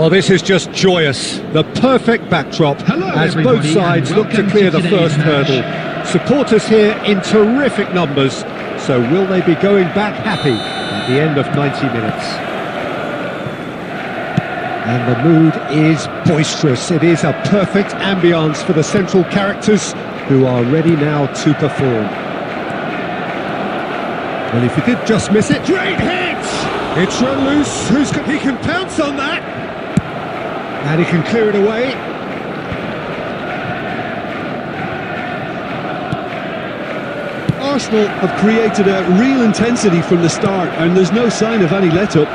Well, this is just joyous. The perfect backdrop as both sides look to clear the first hurdle. Supporters here in terrific numbers. So will they be going back happy at the end of 90 minutes? And the mood is boisterous. It is a perfect ambience for the central characters who are ready now to perform. Well, if you did just miss it, great hit! It's run loose. He can pounce on that. And he can clear it away. Arsenal have created a real intensity from the start, and there's no sign of any let-up.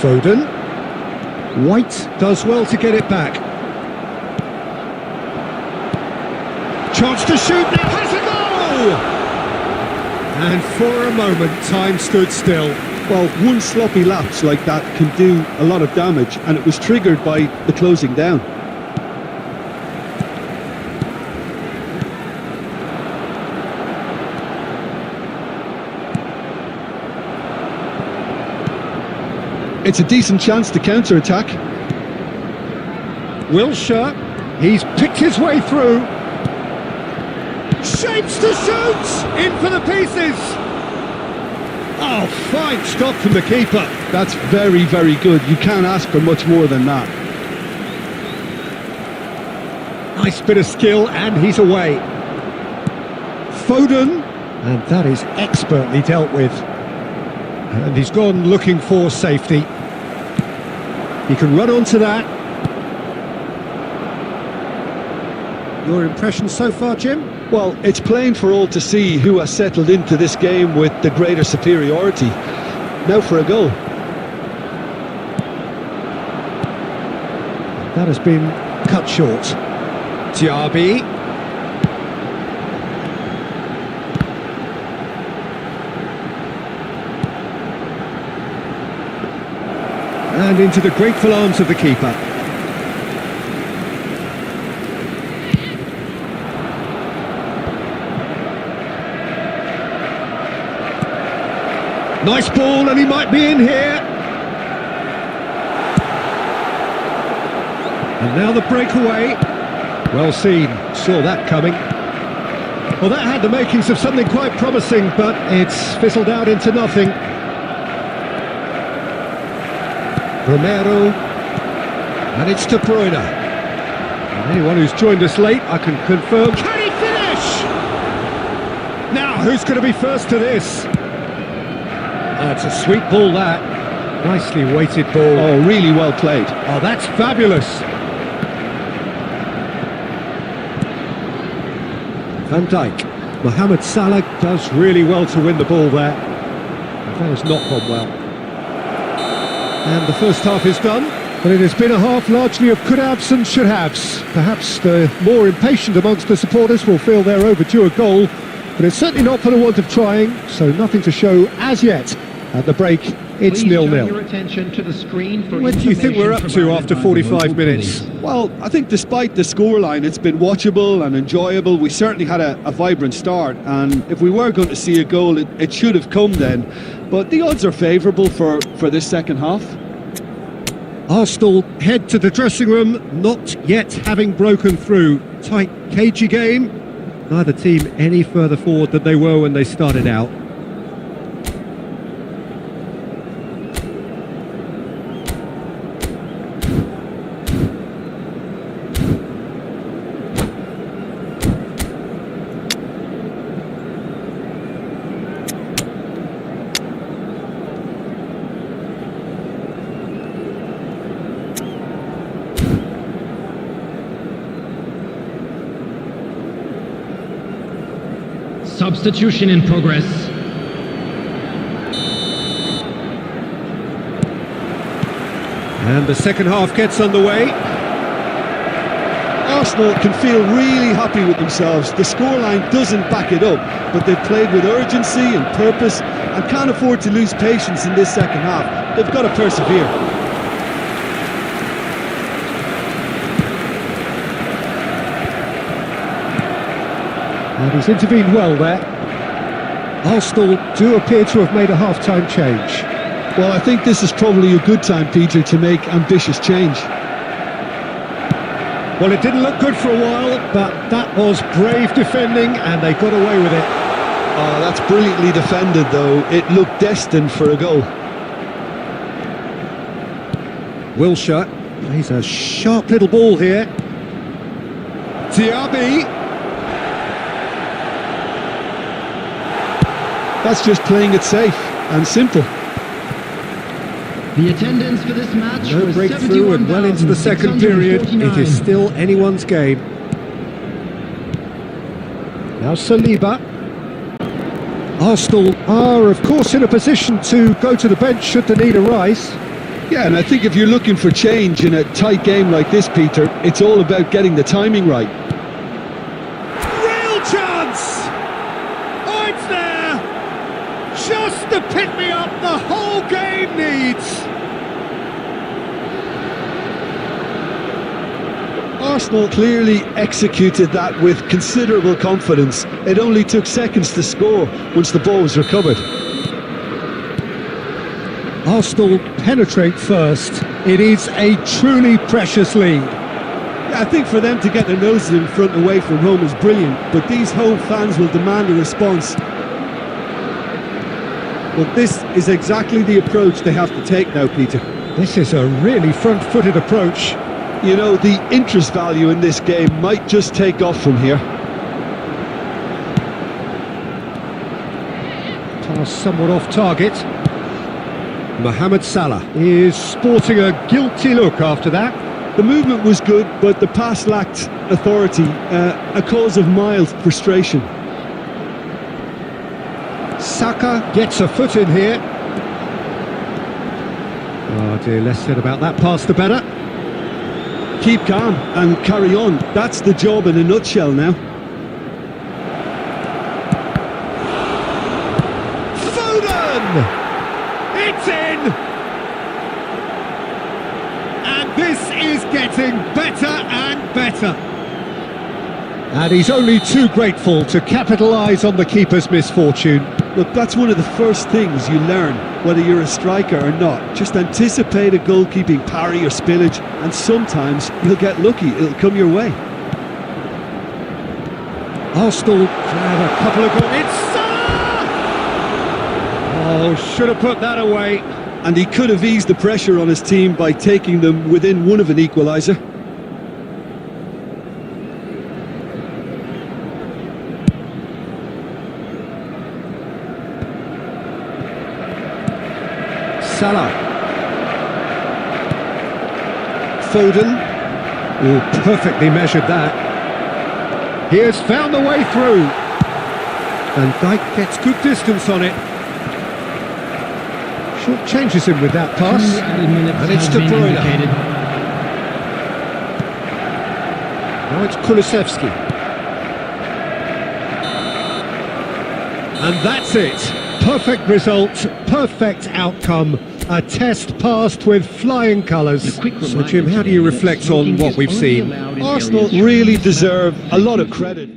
Foden. White does well to get it back. Chance to shoot, now has a goal! And for a moment, time stood still. Well, one sloppy lapse like that can do a lot of damage, and it was triggered by the closing down. It's a decent chance to counter-attack. Wilshere, he's picked his way through. Shapes to shoot! In for the pieces! Oh, fine stop from the keeper. That's very, very good. You can't ask for much more than that. Nice bit of skill, and he's away. Foden, and that is expertly dealt with. And he's gone looking for safety. He can run onto that. Your impression so far, Jim? Well, it's plain for all to see who has settled into this game with the greater superiority. Now for a goal. That has been cut short. GUARDIOLA. And into the grateful arms of the keeper. Nice ball, and he might be in here. And now the breakaway. Well seen, saw that coming. Well, that had the makings of something quite promising, but it's fizzled out into nothing. Romero, and it's De Bruyne. And anyone who's joined us late, I can confirm. Can he finish? Now, who's going to be first to this? That's a sweet ball, that. Nicely weighted ball. Oh, really well played. Oh, that's fabulous. Van Dijk. Mohamed Salah does really well to win the ball there. That has not gone well. And the first half is done, but it has been a half largely of could-haves and should-haves. Perhaps the more impatient amongst the supporters will feel they're overdue a goal, but it's certainly not for the want of trying, so nothing to show as yet. At the break, it's 0-0. What do you think we're up to after 45 minutes? Well, I think despite the scoreline, it's been watchable and enjoyable. We certainly had a vibrant start, and if we were going to see a goal, it should have come then. But the odds are favourable for this second half. Arsenal head to the dressing room, not yet having broken through. Tight, cagey game. Neither team any further forward than they were when they started out. Substitution in progress. And the second half gets underway. Arsenal can feel really happy with themselves. The scoreline doesn't back it up, but they've played with urgency and purpose and can't afford to lose patience in this second half. They've got to persevere. And he's intervened well there. Arsenal do appear to have made a half-time change. Well, I think this is probably a good time, Peter, to make ambitious change. Well, it didn't look good for a while, but that was brave defending, and they got away with it. Oh, that's brilliantly defended, though. It looked destined for a goal. Wilshere plays a sharp little ball here. XABI. That's just playing it safe and simple. The attendance for this match No was breakthrough and well into the second period. It is still anyone's game. Now Saliba. Arsenal are, of course, in a position to go to the bench should the need arise. Yeah, and I think if you're looking for change in a tight game like this, Peter, it's all about getting the timing right. Real chance! Oh, it's there! Just the pick-me-up the whole game needs! Arsenal clearly executed that with considerable confidence. It only took seconds to score once the ball was recovered. Arsenal penetrate first. It is a truly precious lead. I think for them to get their noses in front away from home is brilliant, but these home fans will demand a response. Well, this is exactly the approach they have to take now, Peter. This is a really front-footed approach. You know, the interest value in this game might just take off from here. Pass somewhat off target. Mohamed Salah is sporting a guilty look after that. The movement was good, but the pass lacked authority, a cause of mild frustration. Saka gets a foot in here. Oh dear, less said about that pass the better. Keep calm and carry on. That's the job in a nutshell now. Foden! It's in! And this is getting better and better. And he's only too grateful to capitalise on the keeper's misfortune. Look, that's one of the first things you learn, whether you're a striker or not. Just anticipate a goalkeeping parry or spillage, and sometimes you'll get lucky, it'll come your way. Arsenal grab a couple of goals. It's Salah! Oh, should have put that away. And he could have eased the pressure on his team by taking them within one of an equaliser. Salah. Foden. Oh, perfectly measured that. He has found the way through. And Dijk gets good distance on it. Short changes him with that pass. And it's De Bruyne. Now it's Kulusevski. And that's it. Perfect result, perfect outcome. A test passed with flying colours. So Jim, how do you reflect on what we've seen? Arsenal really deserve a lot of credit.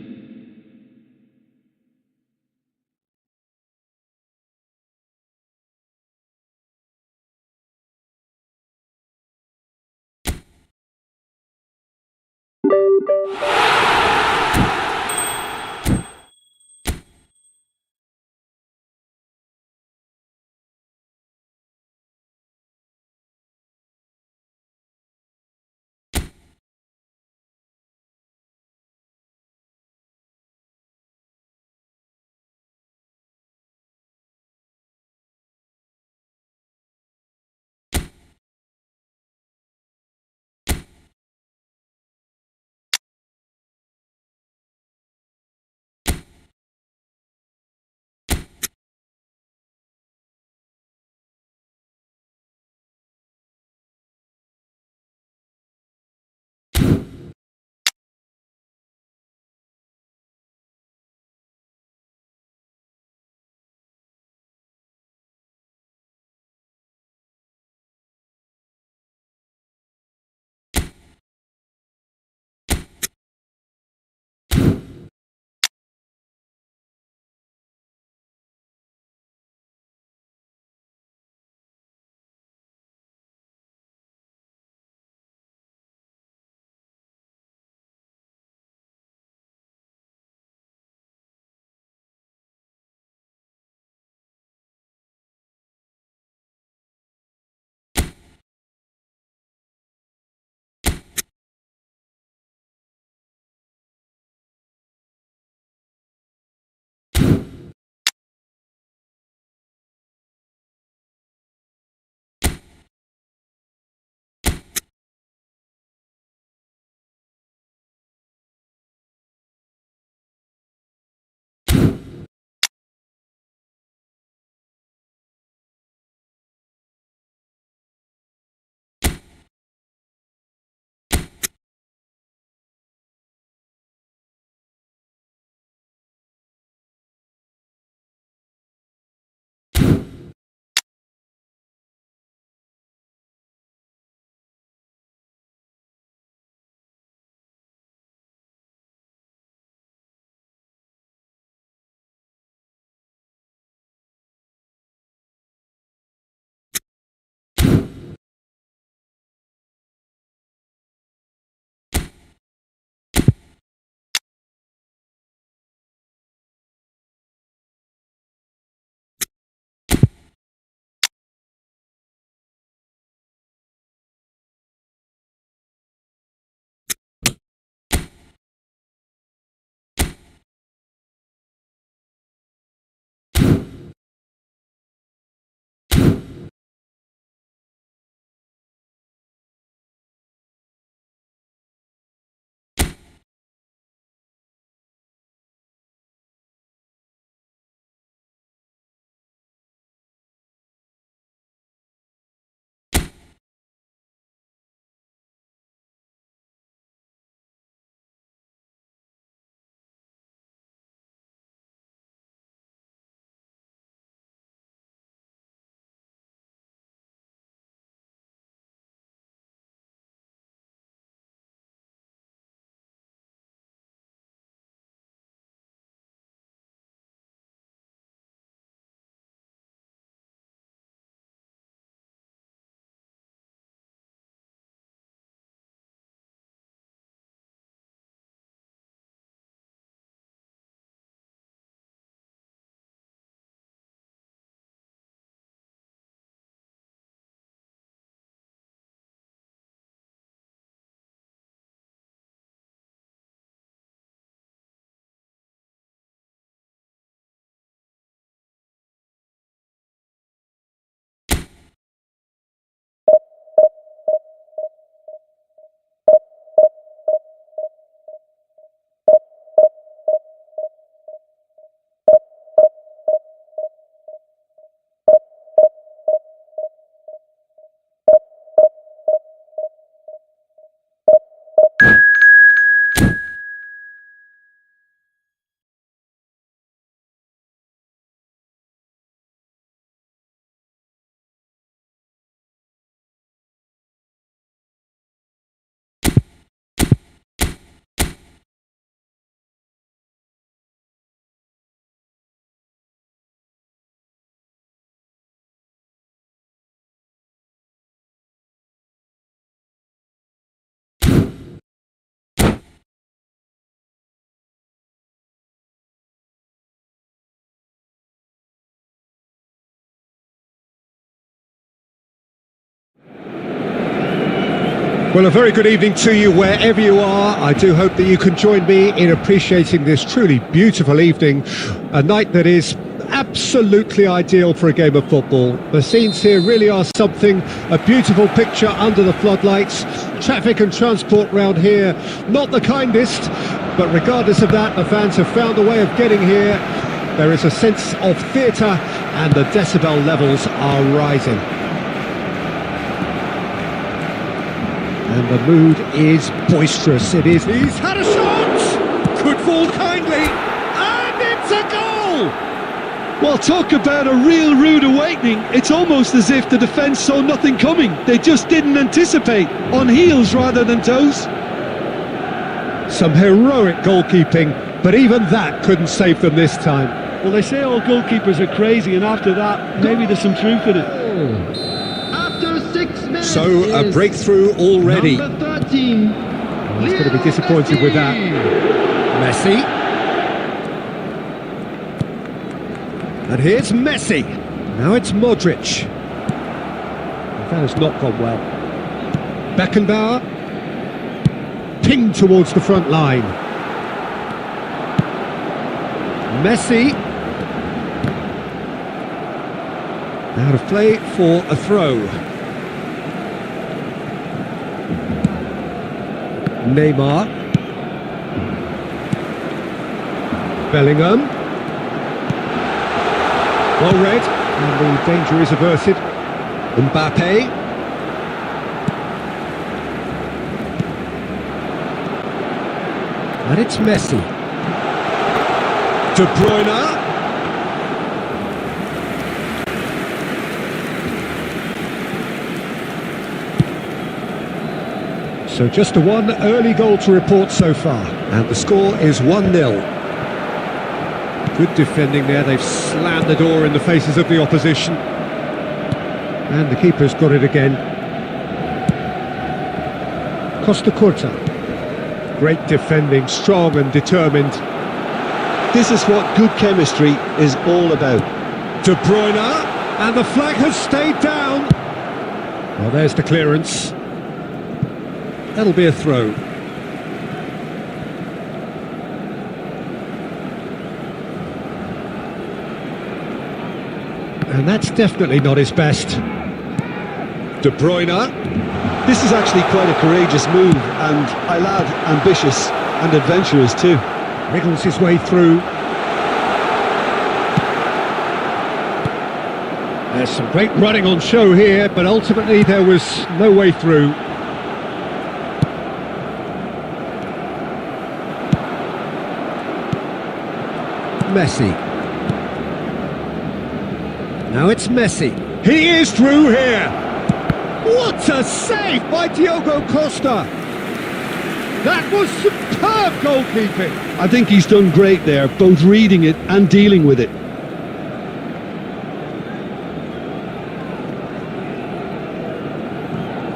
Well, a very good evening to you wherever you are. I do hope that you can join me in appreciating this truly beautiful evening, a night that is absolutely ideal for a game of football. The scenes here really are something, a beautiful picture under the floodlights. Traffic and transport round here, not the kindest, but regardless of that, the fans have found a way of getting here. There is a sense of theatre and the decibel levels are rising. And the mood is boisterous, it is. He's had a shot! Could fall kindly, and it's a goal! Well, talk about a real rude awakening. It's almost as if the defence saw nothing coming. They just didn't anticipate, on heels rather than toes. Some heroic goalkeeping, but even that couldn't save them this time. Well, they say all goalkeepers are crazy, and after that, maybe there's some truth in it. After 6 minutes. So, a breakthrough already. Number 13. He's going to be disappointed with that. Messi. And here's Messi. Now it's Modric. That has not gone well. Beckenbauer. Pinged towards the front line. Messi. Out of play for a throw. Neymar. Bellingham. Well read, and the danger is averted. Mbappe. And it's Messi. De Bruyne. So just one early goal to report so far, and the score is 1-0. Good defending there, they've slammed the door in the faces of the opposition. And the keeper's got it again. Costa Curta. Great defending, strong and determined. This is what good chemistry is all about. De Bruyne, and the flag has stayed down. Well, there's the clearance. That'll be a throw. And that's definitely not his best. De Bruyne. This is actually quite a courageous move, and I'll add ambitious and adventurous too. Wriggles his way through. There's some great running on show here, but ultimately there was no way through. Messi. Now it's Messi. He is through here. What a save by Diogo Costa. That was superb goalkeeping. I think he's done great there, both reading it and dealing with it.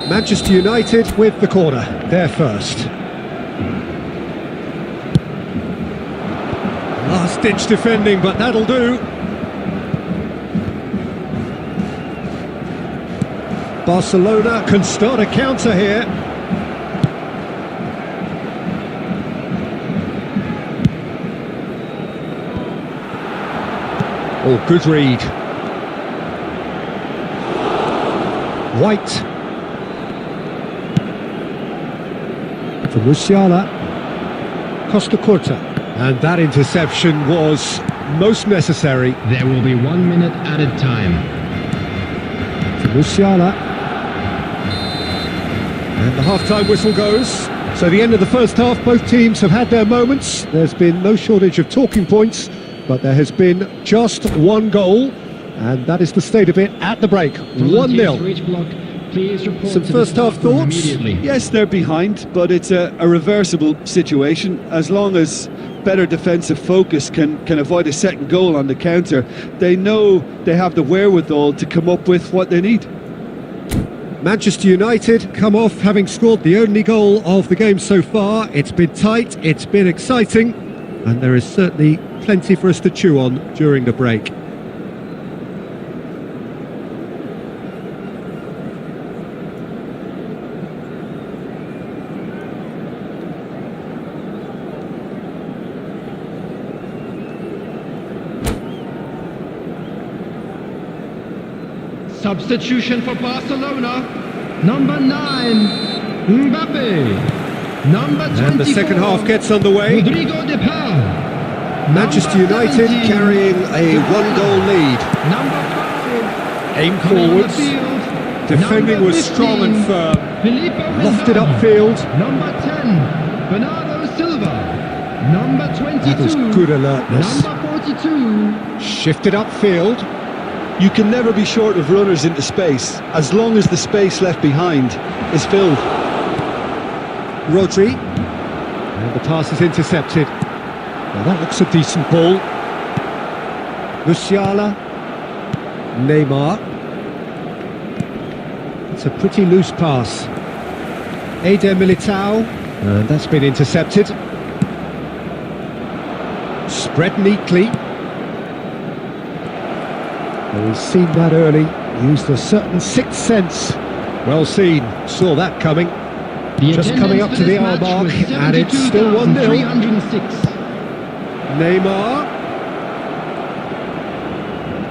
Manchester United with the corner, they're first. Last-ditch defending, but that'll do. Barcelona can start a counter here. Oh, good read. White. For Musiala. Costa Curta. And that interception was most necessary. There will be 1 minute added time. For Musiala. And the half-time whistle goes. So the end of the first half, both teams have had their moments. There's been no shortage of talking points, but there has been just one goal, and that is the state of it at the break. 1-0. Some first half thoughts? Yes, they're behind, but it's a reversible situation. As long as better defensive focus can avoid a second goal on the counter, they know they have the wherewithal to come up with what they need. Manchester United come off having scored the only goal of the game so far. It's been tight, it's been exciting, and there is certainly plenty for us to chew on during the break. Substitution for Barcelona. Number 9, Mbappe. Number 24, And the second half gets underway. Rodrigo de Paul. Manchester Number United 17, carrying a one-goal lead. Number 5, Aim coming on the forwards. field. Defending Number was strong and 15, firm. Filippo Lofted Inzaghi. upfield. Number 10, Bernardo Silva. Number 22, That was good alertness. Number 42, Shifted upfield. You can never be short of runners into space, as long as the space left behind is filled. Rodri. And the pass is intercepted. Well, that looks a decent ball. Musiala. Neymar. It's a pretty loose pass. Eder Militao. And that's been intercepted. Spread neatly. Well, he's seen that early. Used a certain sixth sense. Well seen. Saw that coming. The Just coming up attendance to for the this hour match mark, was and it's still 1-0. 72,306. Neymar.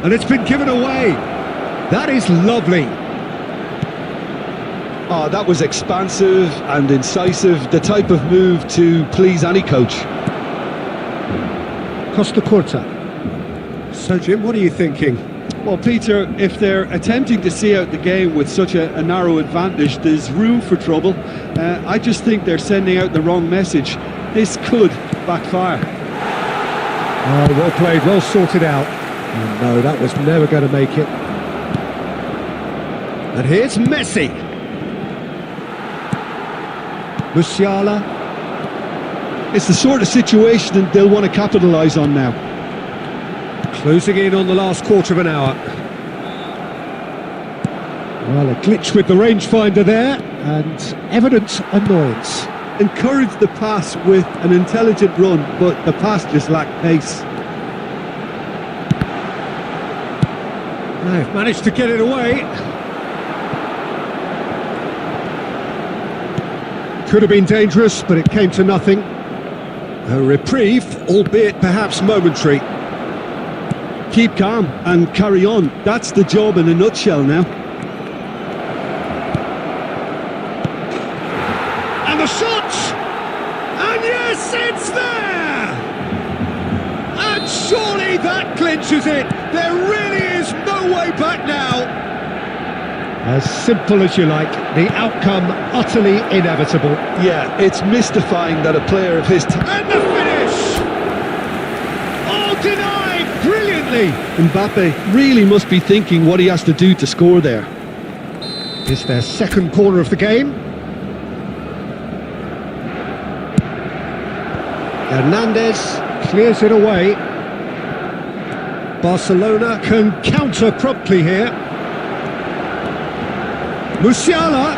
And it's been given away. That is lovely. Oh, that was expansive and incisive, the type of move to please any coach. Costa Curta. So, Jim, what are you thinking? Well, Peter, if they're attempting to see out the game with such a narrow advantage, there's room for trouble. I just think they're sending out the wrong message. This could backfire. Oh, well played, well sorted out. Oh, no, that was never going to make it. And here's Messi. Musiala. It's the sort of situation that they'll want to capitalise on now. Closing in on the last quarter of an hour. Well, a glitch with the rangefinder there, and evident annoyance. Encourage the pass with an intelligent run, but the pass just lacked pace. They've managed to get it away. Could have been dangerous, but it came to nothing. A reprieve, albeit perhaps momentary. Keep calm and carry on. That's the job in a nutshell now. And the shot! And yes, it's there! And surely that clinches it. There really is no way back now. As simple as you like, the outcome utterly inevitable. Yeah, it's mystifying that a player of his And the finish! Oh, denied brilliantly! Mbappe really must be thinking what he has to do to score there. It's their second corner of the game. Hernandez clears it away. Barcelona can counter promptly here. Musiala.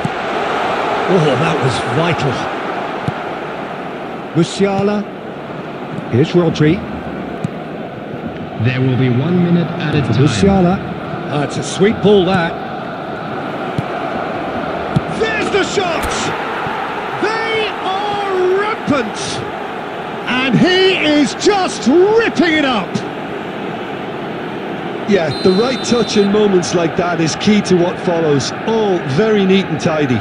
Oh, that was vital. Musiala. Here's Rodri. There will be 1 minute added time. Musiala. It's a sweet ball, that. There's the shot! They are rampant! And he is just ripping it up! Yeah, the right touch in moments like that is key to what follows. All very neat and tidy.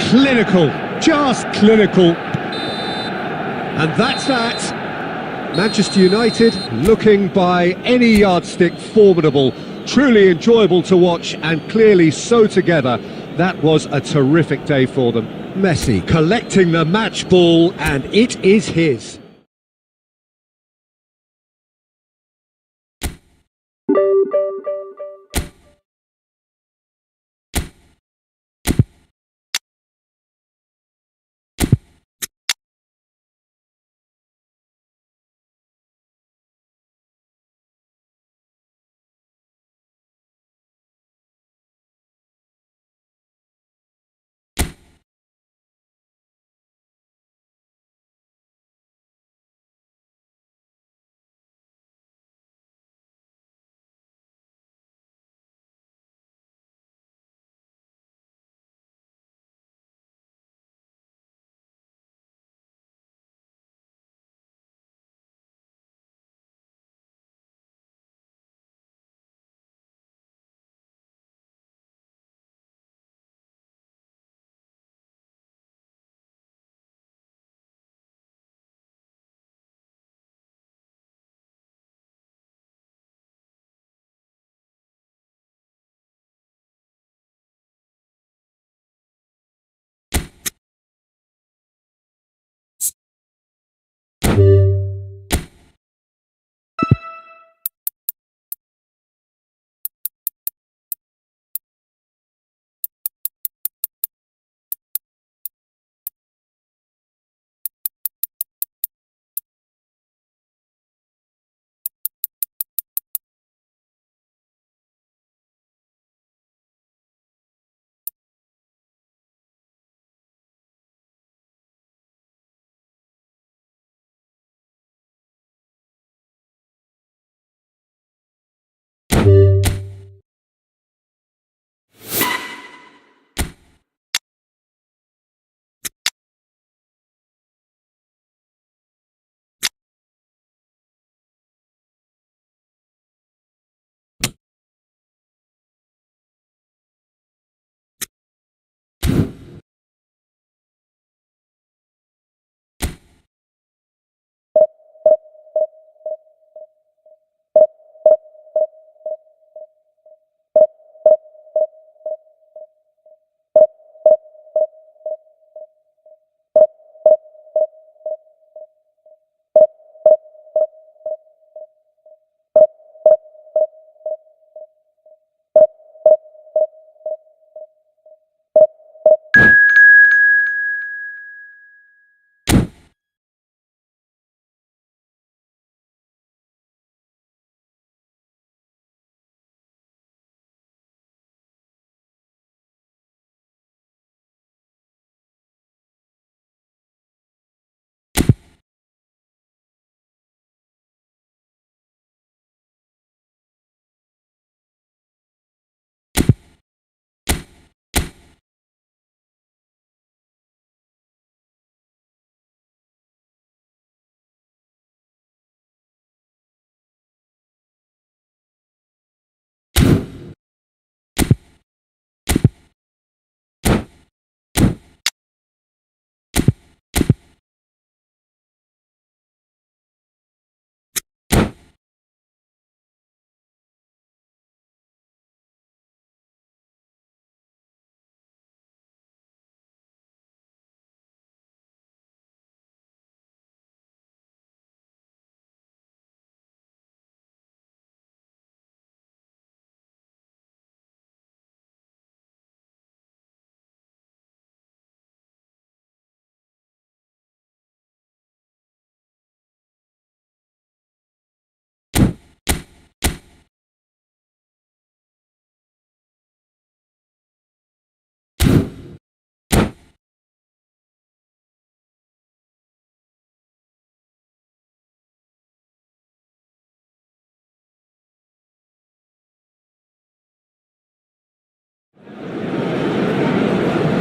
Clinical, just clinical. And that's that. Manchester United looking by any yardstick formidable. Truly enjoyable to watch and clearly so together. That was a terrific day for them. Messi collecting the match ball, and it is his.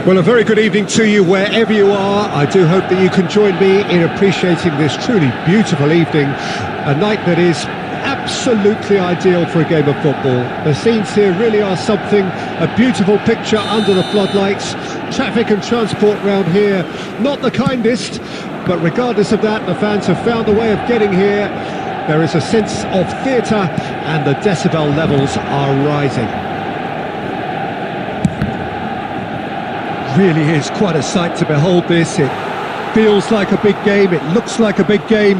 Well, a very good evening to you wherever you are. I do hope that you can join me in appreciating this truly beautiful evening, a night that is absolutely ideal for a game of football. The scenes here really are something, a beautiful picture under the floodlights. Traffic and transport round here, not the kindest, but regardless of that, the fans have found a way of getting here. There is a sense of theatre and the decibel levels are rising. Really is quite a sight to behold this. It feels like a big game, it looks like a big game.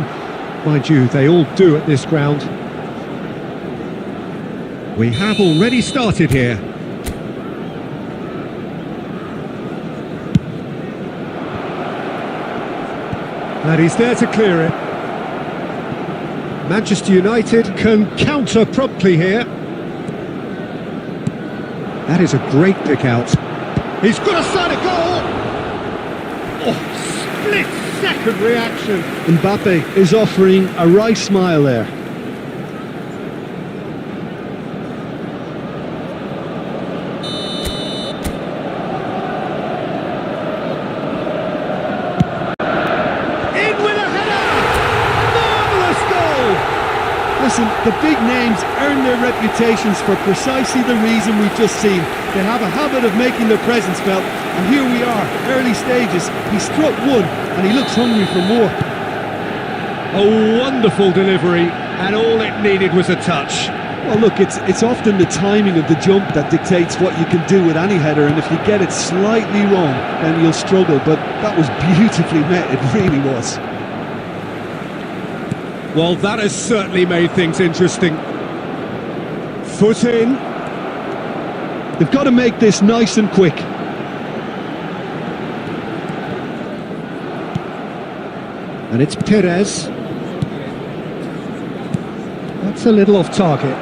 Mind you, they all do at this ground. We have already started here. And he's there to clear it. Manchester United can counter promptly here. That is a great pick out. He's got a side of goal! Oh, split-second reaction. Mbappe is offering a right smile there. In with a header! Marvellous goal! Listen, the big names earn their reputations for precisely the reason we've just seen. They have a habit of making their presence felt, and here we are, early stages. He struck one, and he looks hungry for more. A wonderful delivery, and all it needed was a touch. Well, look, it's often the timing of the jump that dictates what you can do with any header, and if you get it slightly wrong, then you'll struggle. But that was beautifully met, it really was. Well, that has certainly made things interesting. Foot in. They've got to make this nice and quick. And it's Perez. That's a little off target.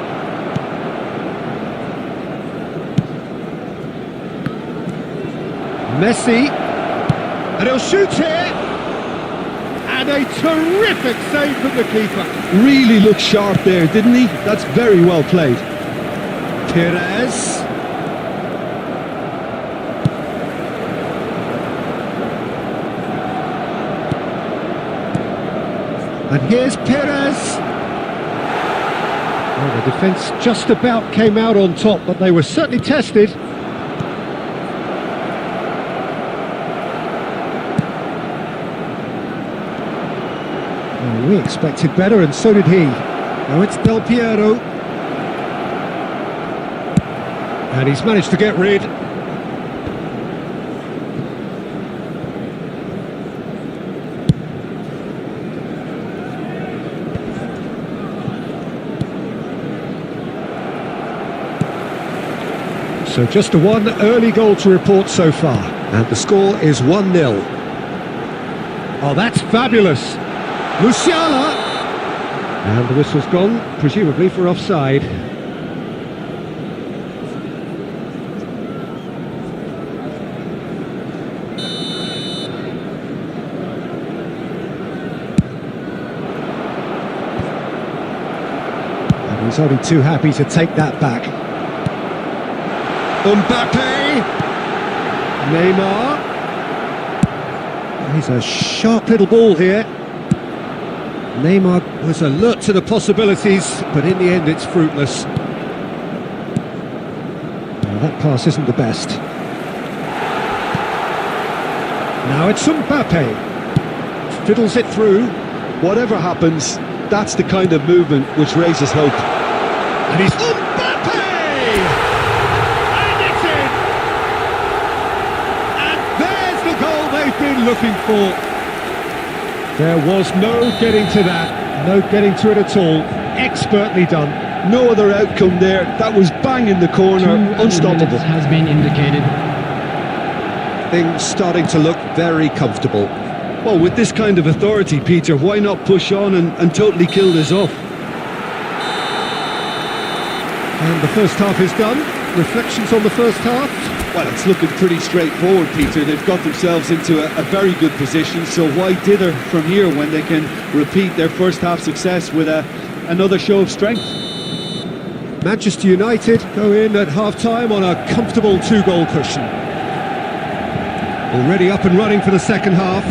Messi. And he'll shoot here. And a terrific save from the keeper. Really looked sharp there, didn't he? That's very well played. Perez. And here's Perez. Well, the defence just about came out on top, but they were certainly tested. Well, we expected better, and so did he. Now it's Del Piero. And he's managed to get rid. So just one early goal to report so far, and the score is 1-0. Oh, that's fabulous! Musiala! And the whistle's gone, presumably for offside. And he's only too happy to take that back. Mbappe, Neymar. He's a sharp little ball here. Neymar was alert to the possibilities, but in the end it's fruitless. Well, that pass isn't the best. Now it's Mbappe. Fiddles it through. Whatever happens, that's the kind of movement which raises hope. And he's Mbappe! Been looking for. There was no getting to that, no getting to it at all. Expertly done. No other outcome there. That was bang in the corner, unstoppable. Has been indicated. Things starting to look very comfortable. Well, with this kind of authority, Peter, why not push on and totally kill this off? And the first half is done. Reflections on the first half? Well, it's looking pretty straightforward, Peter. They've got themselves into a very good position, so why dither from here when they can repeat their first half success with another show of strength? Manchester United go in at half-time on a comfortable 2-goal cushion. Already up and running for the second half.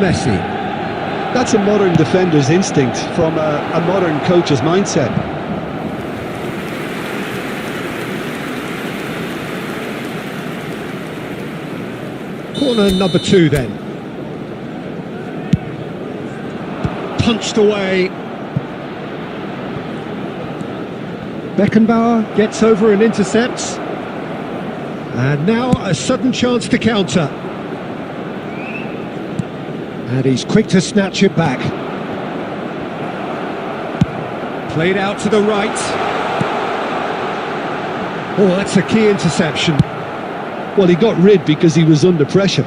Messi. That's a modern defender's instinct from a modern coach's mindset. Corner number 2 then. Punched away. Beckenbauer gets over and intercepts. And now a sudden chance to counter. And he's quick to snatch it back. Played out to the right. Oh, that's a key interception. Well, he got rid because he was under pressure.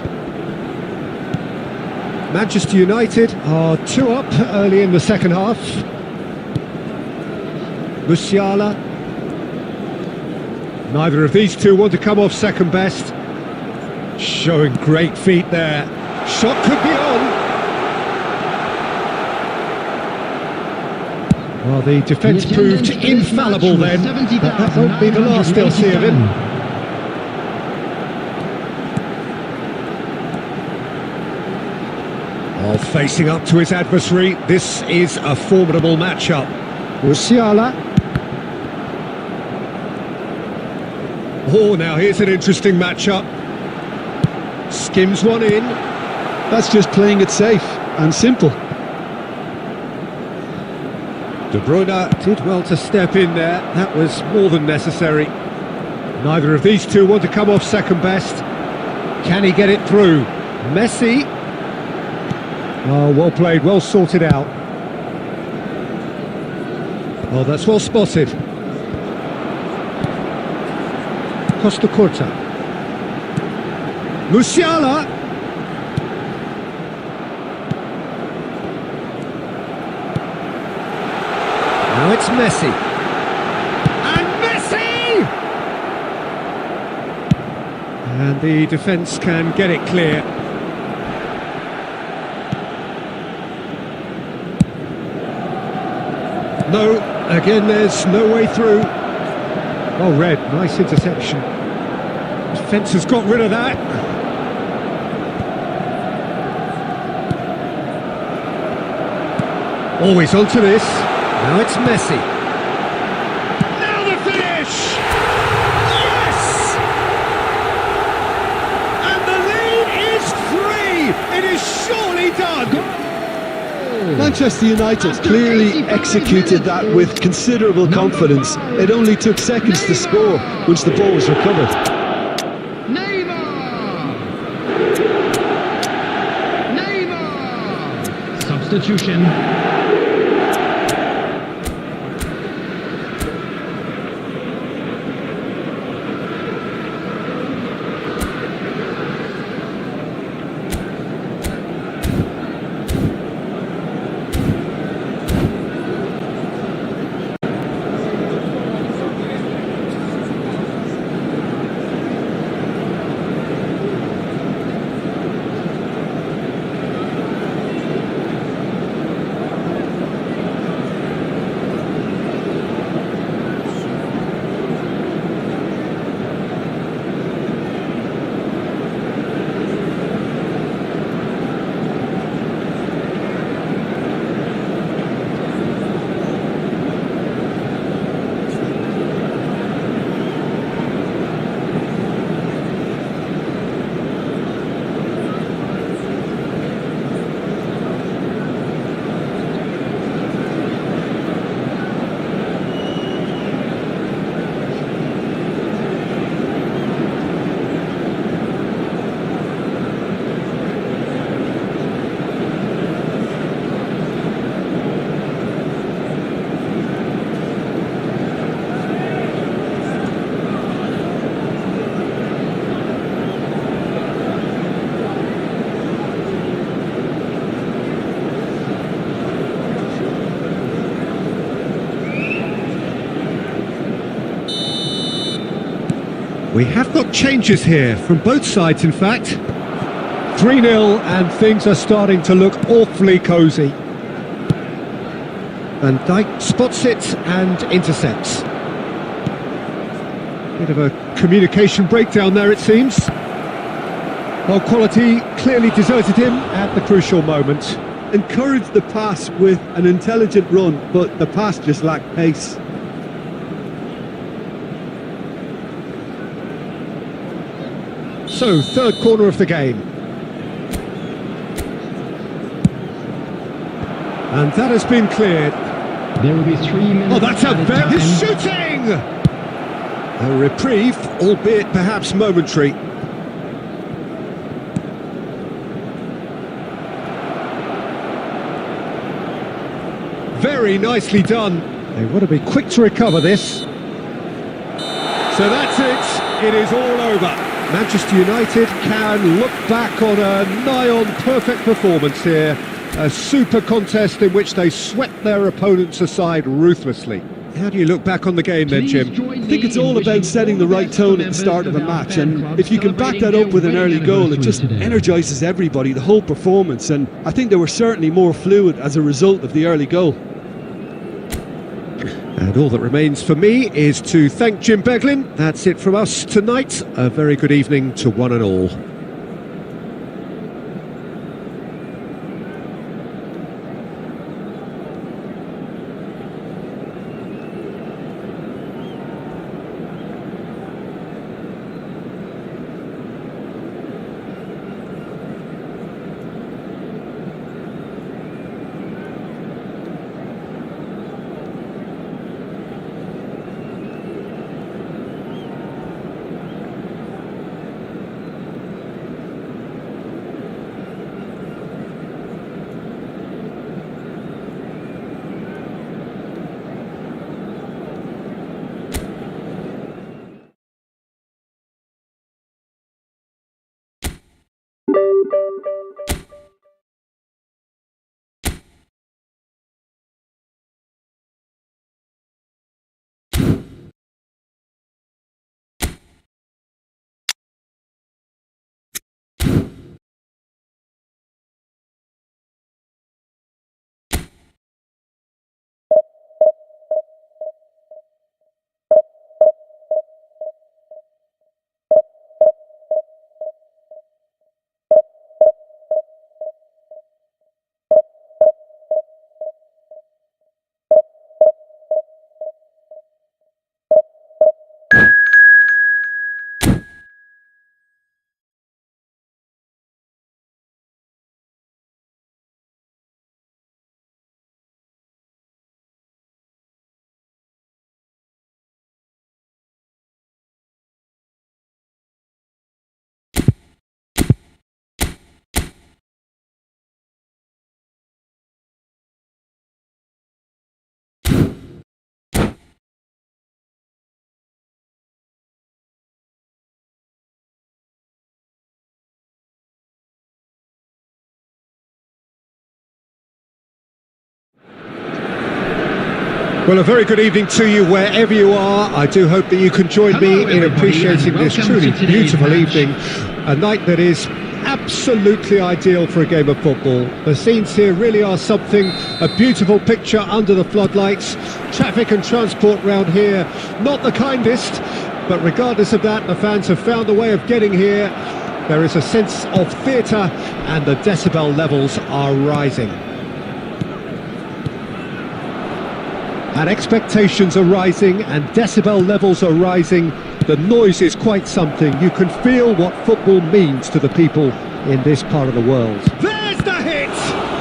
Manchester United are 2 up early in the second half. Musiala. Neither of these two want to come off second best. Showing great feet there. Shot could be on. Well, the defence proved infallible then. But that won't be the last they'll see of him. While facing up to his adversary, this is a formidable matchup. Musiala. Oh, now here's an interesting matchup. Skims one in. That's just playing it safe and simple. De Bruyne did well to step in there. That was more than necessary. Neither of these two want to come off second best. Can he get it through? Messi. Oh, well played, well sorted out. Oh, that's well spotted. Costa Curta. Musiala. Now it's Messi. And Messi! And the defence can get it clear. No, again there's no way through. Well read, nice interception. Defence has got rid of that. Always onto this. Now it's Messi. Now the finish! Yes! And the lead is 3! It is surely done! Manchester United clearly executed that with considerable confidence. It only took seconds to score once the ball was recovered. Neymar! Substitution. We have got changes here from both sides, in fact. 3-0 and things are starting to look awfully cosy. Van Dijk spots it and intercepts. Bit of a communication breakdown there, it seems. Well, quality clearly deserted him at the crucial moment. Encouraged the pass with an intelligent run, but the pass just lacked pace. So, third corner of the game. And that has been cleared. There will be 3 minutes. Oh, that's a added very... time. He's shooting! A reprieve, albeit perhaps momentary. Very nicely done. They want to be quick to recover this. So that's it. It is all over. Manchester United can look back on a nigh-on perfect performance here. A super contest in which they swept their opponents aside ruthlessly. How do you look back on the game then, Jim? I think it's all about setting the right tone at the start of a match, and if you can back that up with an early goal, it just energises everybody, the whole performance, and I think they were certainly more fluid as a result of the early goal. And all that remains for me is to thank Jim Beglin. That's it from us tonight. A very good evening to one and all. Well, a very good evening to you wherever you are. I do hope that you can join me in appreciating this truly beautiful evening. A night that is absolutely ideal for a game of football. The scenes here really are something, a beautiful picture under the floodlights. Traffic and transport round here, not the kindest, but regardless of that, the fans have found a way of getting here. There is a sense of theatre and the decibel levels are rising. And expectations are rising and decibel levels are rising. The noise is quite something. You can feel what football means to the people in this part of the world. There's the hit!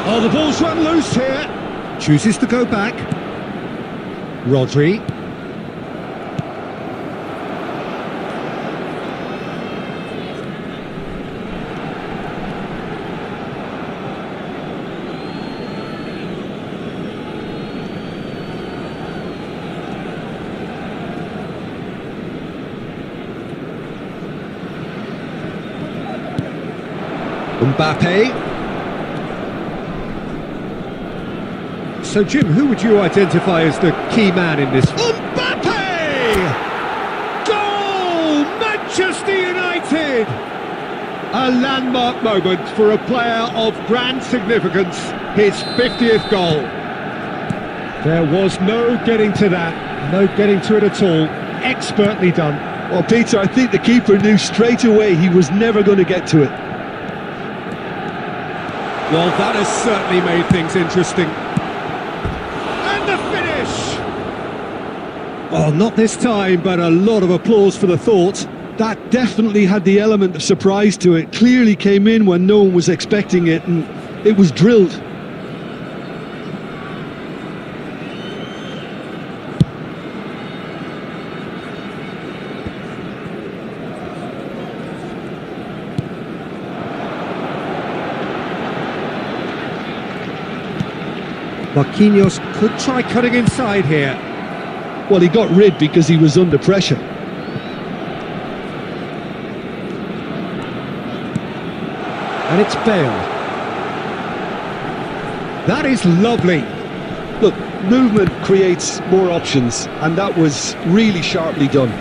Oh, the ball's run loose here. Chooses to go back. Rodri. Mbappe. So, Jim, who would you identify as the key man in this? Mbappe! Goal! Manchester United! A landmark moment for a player of grand significance, his 50th goal. There was no getting to that, no getting to it at all. Expertly done. Well, Peter, I think the keeper knew straight away he was never going to get to it. Well, that has certainly made things interesting. And the finish! Oh, not this time, but a lot of applause for the thought. That definitely had the element of surprise to it. Clearly came in when no one was expecting it, and it was drilled. Marquinhos could try cutting inside here. Well, he got rid because he was under pressure. And it's Bale. That is lovely. Look, movement creates more options, and that was really sharply done.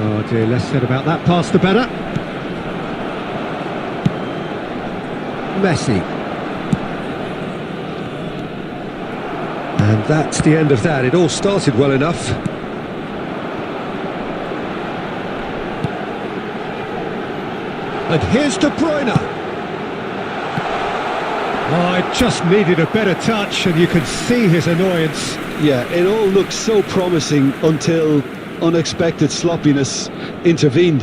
Oh dear, less said about that pass the better. Messi. And that's the end of that. It all started well enough. And here's De Bruyne. Oh, it just needed a better touch, and you can see his annoyance. Yeah, it all looked so promising until unexpected sloppiness intervened.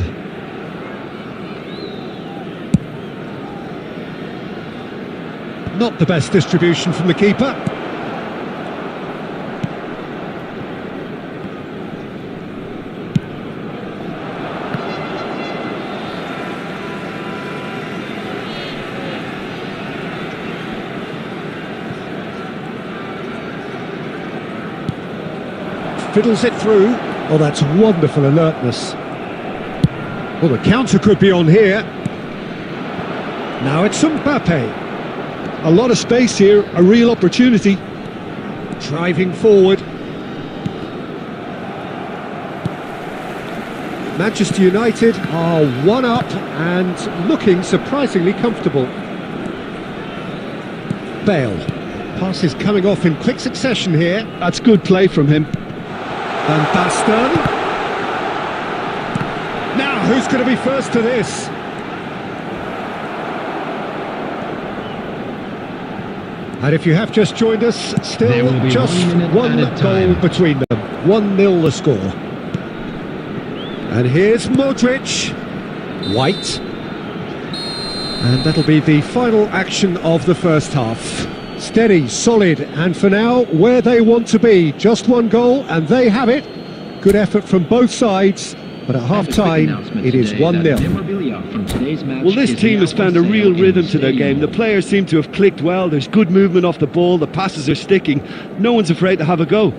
Not the best distribution from the keeper. Fiddles it through. Oh, that's wonderful alertness. Well, the counter could be on here. Now it's Mbappe. A lot of space here, a real opportunity. Driving forward. Manchester United are 1-up and looking surprisingly comfortable. Bale. Pass is coming off in quick succession here. That's good play from him. And Baston. Now, who's going to be first to this? And if you have just joined us, There still will be just 1 minute one added goal time. between them. 1-0 the score. And here's Modric. White. And that'll be the final action of the first half. Steady, solid, and for now, where they want to be. Just one goal, and they have it. Good effort from both sides, but at half-time, it is 1-0. Well, this team has found a real rhythm to their game. The players seem to have clicked well. There's good movement off the ball. The passes are sticking. No one's afraid to have a go.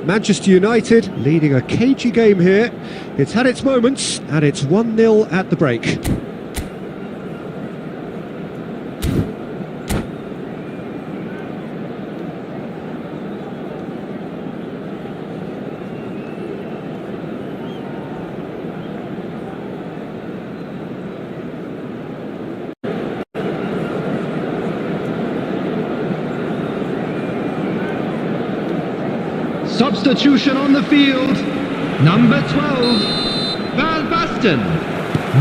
Manchester United leading a cagey game here. It's had its moments, and it's 1-0 at the break. Substitution on the field. Number 12, Van Basten.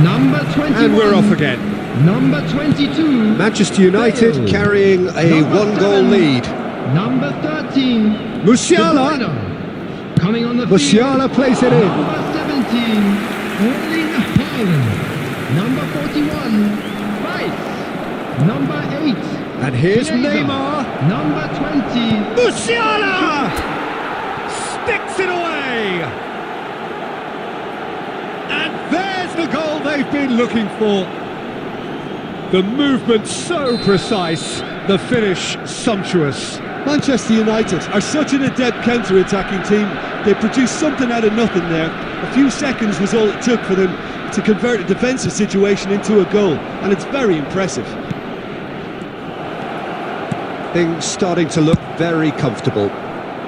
Number 21. And we're off again. Number 22. Manchester United Bale. carrying a Number one-goal 7. lead. Number 13. Musiala. De Bruyne. Coming on the Musiala field. plays it in. Number 17. Erling Haaland. Number 41. Rice. Number 8. And here's Chiesa. Neymar. Number 20. Musiala! Sticks it away! And there's the goal they've been looking for. The movement so precise, the finish sumptuous. Manchester United are such an adept counter-attacking team. They produced something out of nothing there. A few seconds was all it took for them to convert a defensive situation into a goal, and it's very impressive. Things starting to look very comfortable.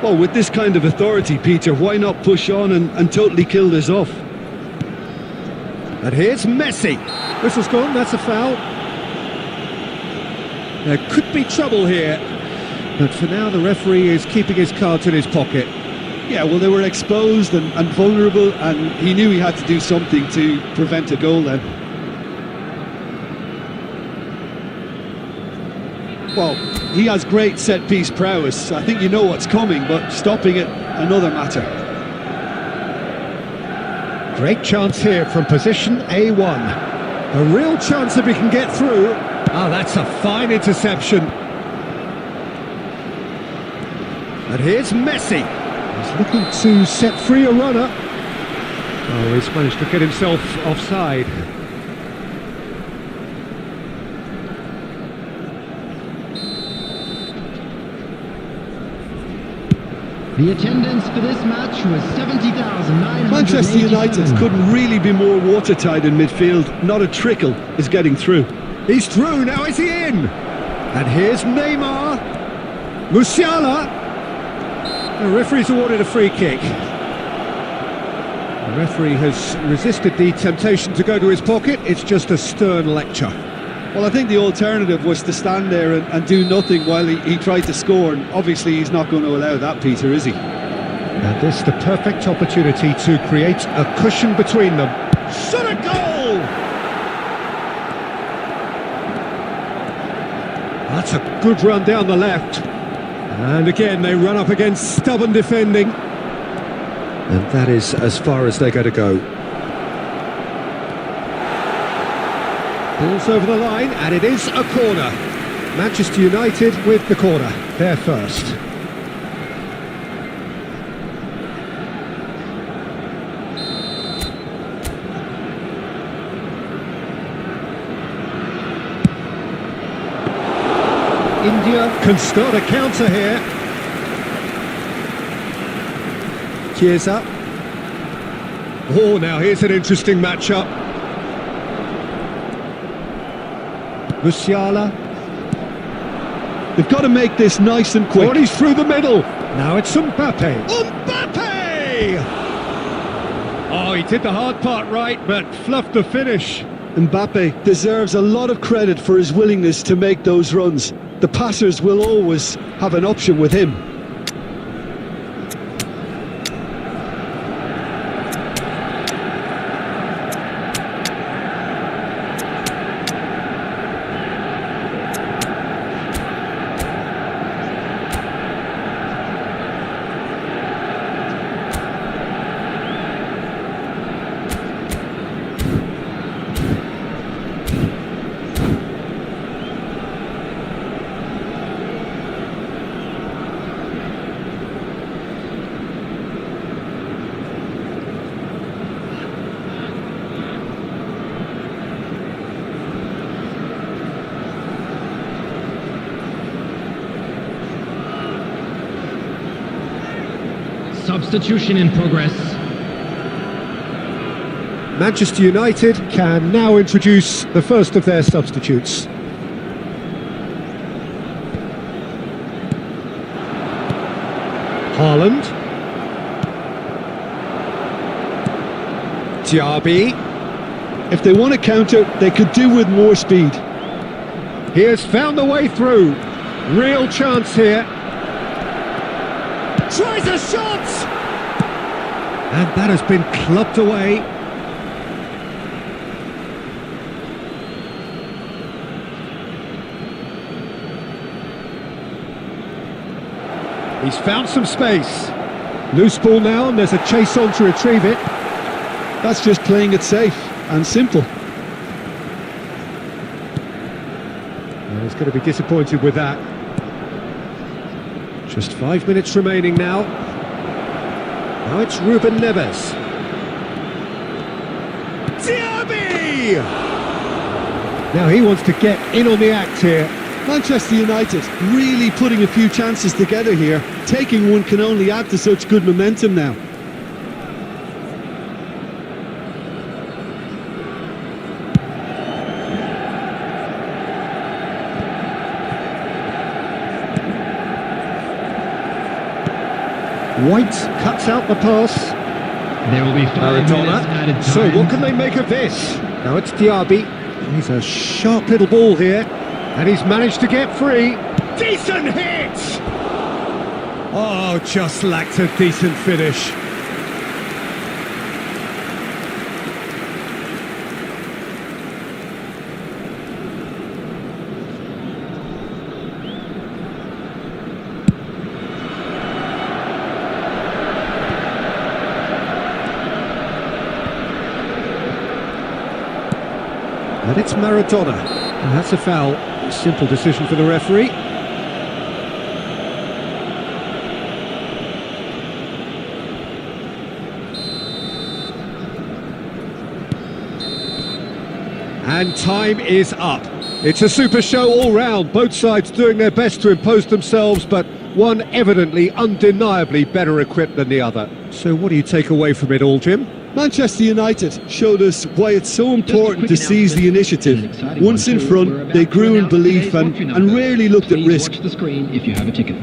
Well, with this kind of authority, Peter, why not push on and totally kill this off? And here's Messi. Whistle's gone, that's a foul. There could be trouble here. But for now, the referee is keeping his cards in his pocket. Yeah, well, they were exposed and vulnerable, and he knew he had to do something to prevent a goal then. Well, he has great set-piece prowess. I think you know what's coming, but stopping it, another matter. Great chance here from position A1. A real chance if he can get through. Ah, that's a fine interception. And here's Messi. He's looking to set free a runner. Oh, he's managed to get himself offside. The attendance for this match was 70,987. Manchester United couldn't really be more watertight in midfield. Not a trickle is getting through. He's through, now is he in? And here's Neymar. Musiala. The referee's awarded a free kick. The referee has resisted the temptation to go to his pocket. It's just a stern lecture. Well, I think the alternative was to stand there and do nothing while he tried to score, and obviously he's not going to allow that, Peter, is he? And this is the perfect opportunity to create a cushion between them. Shot a goal! That's a good run down the left. And again, they run up against stubborn defending. And that is as far as they're going to go. Ball's over the line, and it is a corner. Manchester United with the corner. They're first. India can start a counter here. Chiesa. Oh, now here's an interesting matchup. Musiala. They've got to make this nice and quick. Oh, he's through the middle. Now it's Mbappe. Mbappe! Oh, he did the hard part right, but fluffed the finish. Mbappe deserves a lot of credit for his willingness to make those runs. The passers will always have an option with him. Substitution in progress. Manchester United can now introduce the first of their substitutes. Haaland. GUARDIOLA. If they want to counter, they could do with more speed. He has found the way through. Real chance here. Tries a shot! And that has been clubbed away. He's found some space. Loose ball now, and there's a chase on to retrieve it. That's just playing it safe and simple. Well, he's going to be disappointed with that. Just 5 minutes remaining now. Now it's Ruben Neves. XABI! Now he wants to get in on the act here. Manchester United really putting a few chances together here. Taking one can only add to such good momentum now. White cuts out the pass. There will be 5 minutes added time. So what can they make of this? Now it's Diaby. He's a sharp little ball here, and he's managed to get free. Decent hit! Oh, just lacked a decent finish. And it's Maradona. And that's a foul. Simple decision for the referee. And time is up. It's a super show all round. Both sides doing their best to impose themselves, but one evidently, undeniably better equipped than the other. So what do you take away from it all, Jim? Manchester United showed us why it's so important to seize the initiative. Once in front, they grew in belief and rarely looked at risk. Watch the screen if you have a ticket.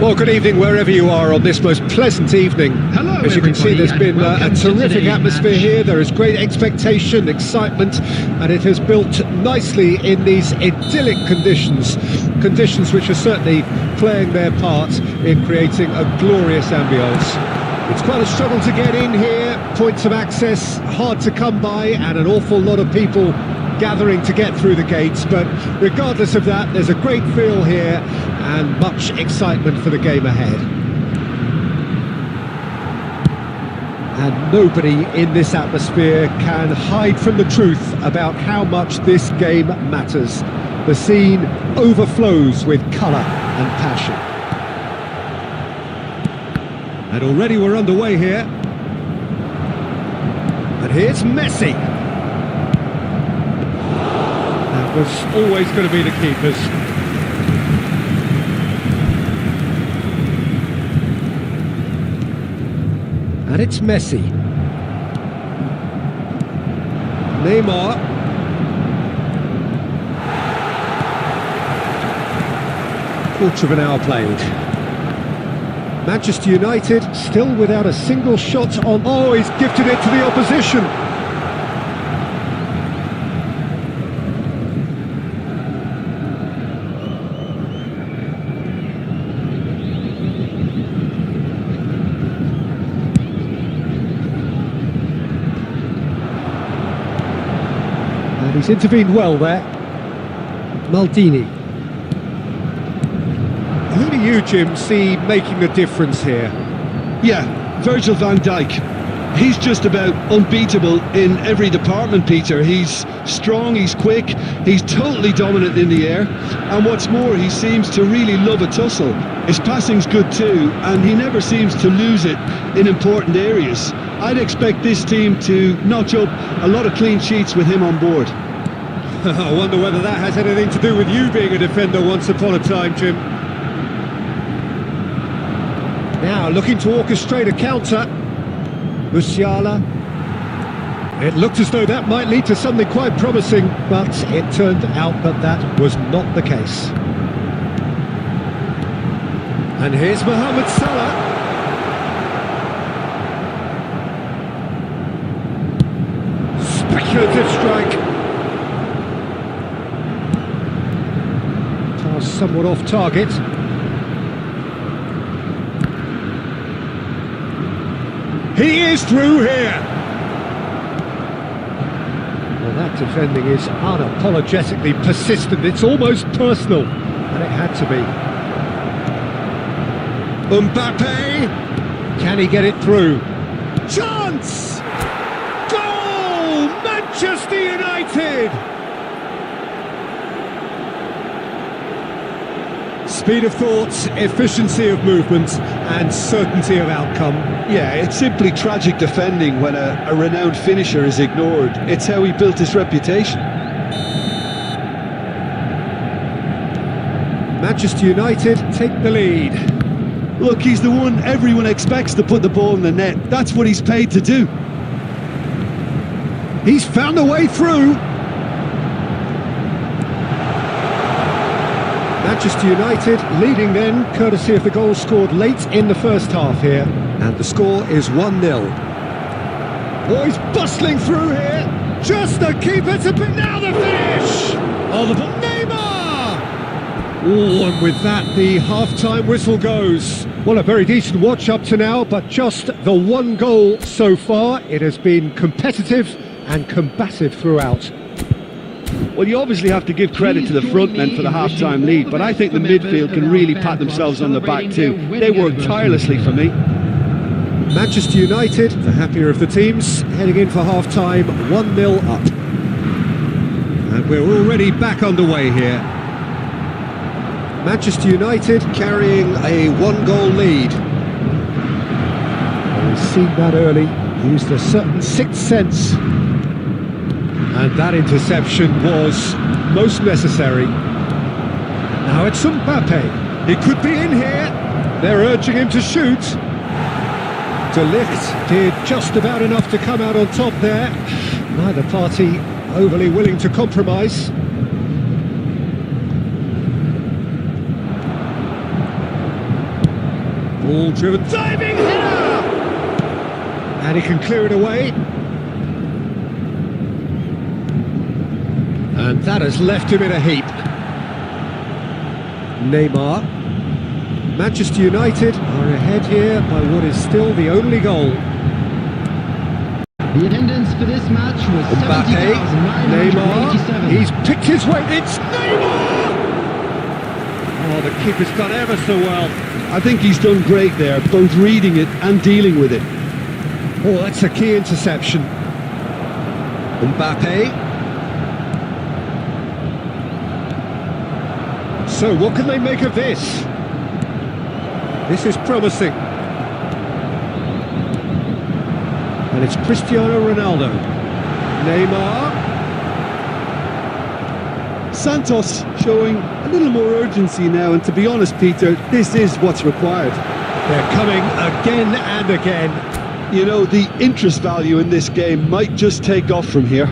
Well, good evening wherever you are on this most pleasant evening. Hello, As you can see, there's everybody, been and a welcome to terrific today's atmosphere match. here. There is great expectation, excitement, and it has built nicely in these idyllic conditions. Conditions which are certainly playing their part in creating a glorious ambience. It's quite a struggle to get in here, points of access hard to come by, and an awful lot of people gathering to get through the gates, but regardless of that, there's a great feel here and much excitement for the game ahead. And nobody in this atmosphere can hide from the truth about how much this game matters. The scene overflows with colour and passion. And already we're underway here. And here's Messi. That was always going to be the keepers. And it's Messi. Neymar. Quarter of an hour played. Manchester United still without a single shot on... Oh, he's gifted it to the opposition. And he's intervened well there. Maldini. Who do you, Jim, see making the difference here? Yeah, Virgil van Dijk. He's just about unbeatable in every department, Peter. He's strong, he's quick, he's totally dominant in the air, and what's more, he seems to really love a tussle. His passing's good too, and he never seems to lose it in important areas. I'd expect this team to notch up a lot of clean sheets with him on board. I wonder whether that has anything to do with you being a defender once upon a time, Jim. Now looking to orchestrate a counter. Musiala. It looked as though that might lead to something quite promising, but it turned out that that was not the case. And here's Mohamed Salah. Speculative strike. Pass somewhat off target. He is through here! Well, that defending is unapologetically persistent. It's almost personal, and it had to be. Mbappe! Can he get it through? Chance! Goal! Manchester United! Speed of thought, efficiency of movement, and certainty of outcome. Yeah, it's simply tragic defending when a renowned finisher is ignored. It's how he built his reputation. Manchester United take the lead. Look, he's the one everyone expects to put the ball in the net. That's what he's paid to do. He's found a way through. Manchester United leading then, courtesy of the goal scored late in the first half here. And the score is 1-0. Oh, he's bustling through here. Just the keeper to pick. Now the finish! Oh, the Neymar! Oh, and with that, the half-time whistle goes. Well, a very decent watch up to now, but just the one goal so far. It has been competitive and combative throughout. Well, you obviously have to give credit to the front men for the half-time lead, but I think the midfield can really pat themselves on the back too. They worked tirelessly for me. Manchester United, the happier of the teams, heading in for half-time, 1-0 up. And we're already back underway here. Manchester United carrying a one-goal lead. Well, we've seen that early, used a certain sixth sense. And that interception was most necessary. Now it's Mbappe. He could be in here. They're urging him to shoot. De Ligt did just about enough to come out on top there. Neither party overly willing to compromise. Ball driven, diving header! And he can clear it away. And that has left him in a heap. Neymar. Manchester United are ahead here by what is still the only goal. The attendance for this match was Mbappe, Neymar, 70,987. he's picked his way, it's Neymar! Oh, the keeper's done ever so well. I think he's done great there, both reading it and dealing with it. Oh, that's a key interception. Mbappe. So, what can they make of this? This is promising. And it's Cristiano Ronaldo. Neymar. Santos showing a little more urgency now, and to be honest, Peter, this is what's required. They're coming again and again. You know, the interest value in this game might just take off from here.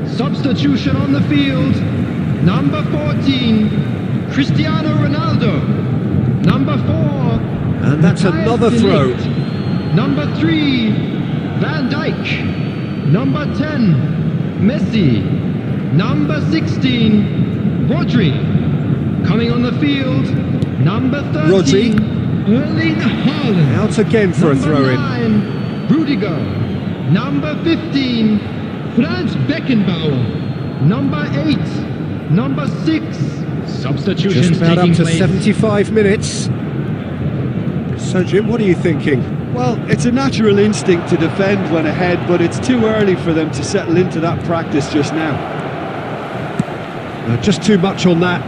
Substitution on the field. Number 14, Cristiano Ronaldo. Number 4, And that's another throw. Number 3, Van Dijk. Number 10, Messi. Number 16, Rodri. Coming on the field, number 13, Rodri. Erling Haaland. Out again for a throw-in. Number 9, Rudiger. Number 15, Franz Beckenbauer. Number 8, number 6. Substitutions Just about up taking to place. 75 minutes. So, Jim, what are you thinking? Well, it's a natural instinct to defend when ahead, but it's too early for them to settle into that practice just now. Just too much on that.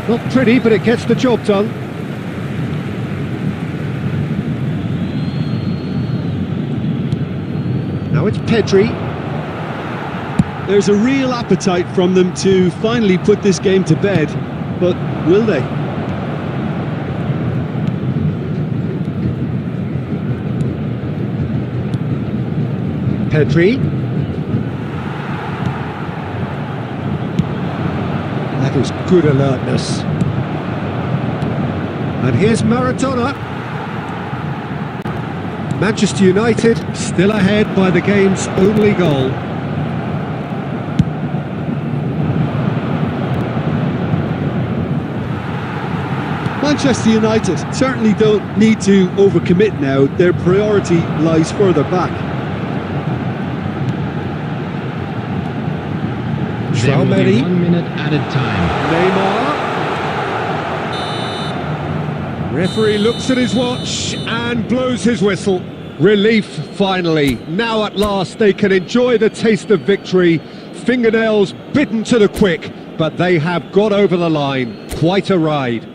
Not pretty, but it gets the job done. Now it's Pedri. There's a real appetite from them to finally put this game to bed, but will they? Pedri. That is good alertness. And here's Maradona. Manchester United still ahead by the game's only goal. Manchester United certainly don't need to overcommit now. Their priority lies further back. There will be Traoré. 1 minute added time. Neymar. Referee looks at his watch and blows his whistle. Relief, finally. Now at last they can enjoy the taste of victory. Fingernails bitten to the quick, but they have got over the line. Quite a ride.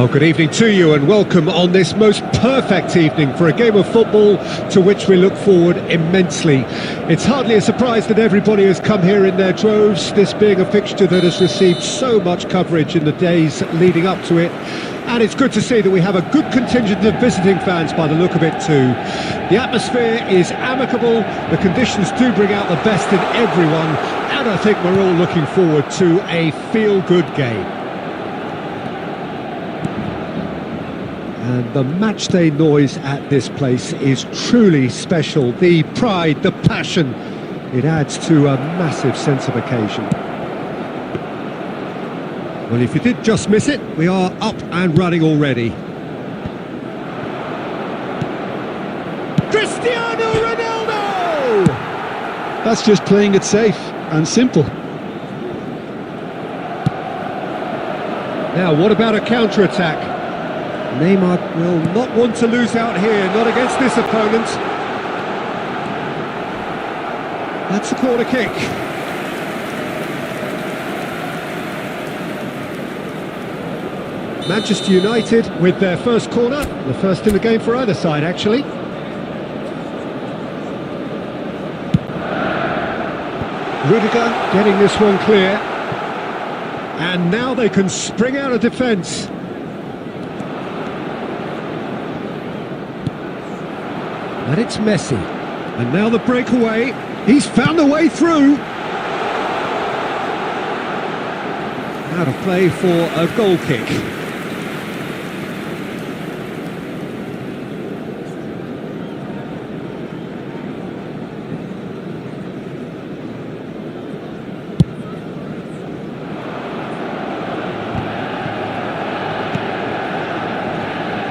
Oh, good evening to you and welcome on this most perfect evening for a game of football to which we look forward immensely. It's hardly a surprise that everybody has come here in their droves, this being a fixture that has received so much coverage in the days leading up to it. And it's good to see that we have a good contingent of visiting fans by the look of it too. The atmosphere is amicable, the conditions do bring out the best in everyone, and I think we're all looking forward to a feel-good game. And the matchday noise at this place is truly special. The pride, the passion, it adds to a massive sense of occasion. Well, if you did just miss it, we are up and running already. Cristiano Ronaldo! That's just playing it safe and simple. Now, what about a counter-attack? Neymar will not want to lose out here, not against this opponent. That's a corner kick. Manchester United with their first corner, the first in the game for either side actually. Rudiger getting this one clear. And now they can spring out of defence. And it's Messi. And now the breakaway. He's found a way through. Out of play for a goal kick.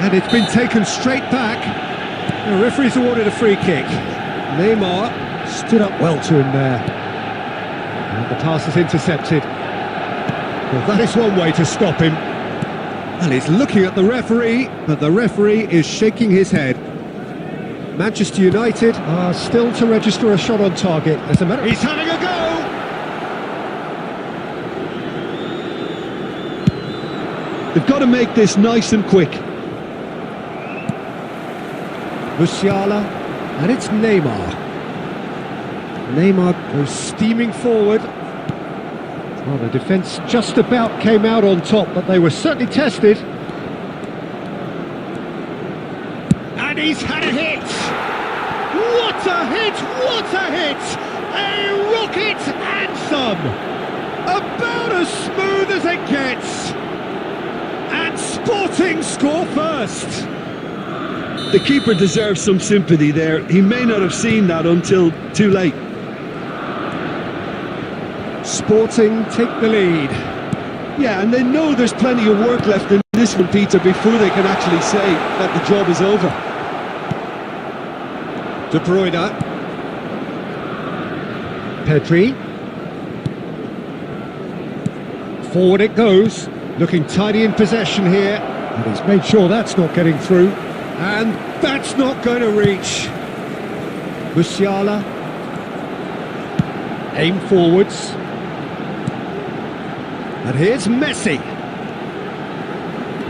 And it's been taken straight back. The referee's awarded a free kick. Neymar stood up well to him there. And the pass is intercepted. Well, that is one way to stop him. And he's looking at the referee, but the referee is shaking his head. Manchester United are still to register a shot on target. As a matter, he's having a go! They've got to make this nice and quick. Musiala, and it's Neymar. Neymar goes steaming forward. Well, the defence just about came out on top, but they were certainly tested. And he's had a hit! What a hit! What a hit! A rocket and some! About as smooth as it gets! And Sporting score first! The keeper deserves some sympathy there. He may not have seen that until too late. Sporting take the lead. Yeah, and they know there's plenty of work left in this one, Peter, before they can actually say that the job is over. De Bruyne. Pedri. Forward it goes. Looking tidy in possession here. And he's made sure that's not getting through. And that's not going to reach. Musiala. Aim forwards. And here's Messi.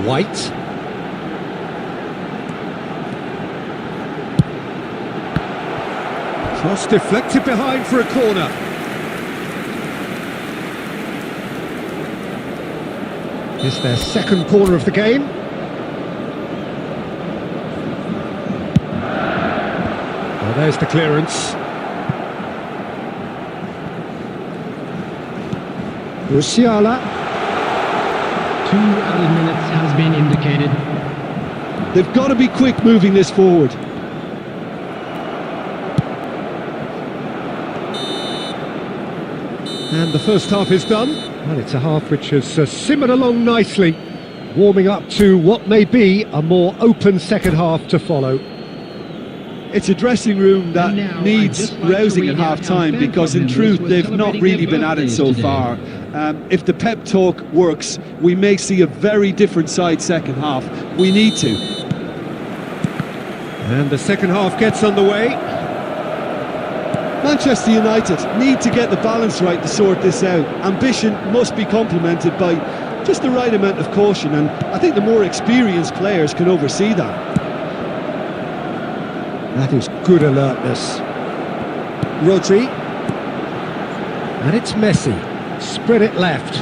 White. Cross deflected behind for a corner. It's their second corner of the game. Well, there's the clearance. Musiala. 2 added minutes has been indicated. They've got to be quick moving this forward. And the first half is done. Well, it's a half which has simmered along nicely, warming up to what may be a more open second half to follow. It's a dressing room that needs rousing at half-time because in truth they've not really been at it so far. If the pep talk works, we may see a very different side second half. We need to. And the second half gets underway. Manchester United need to get the balance right to sort this out. Ambition must be complemented by just the right amount of caution, and I think the more experienced players can oversee that. That is good alertness. Rodri. And it's Messi. Spread it left.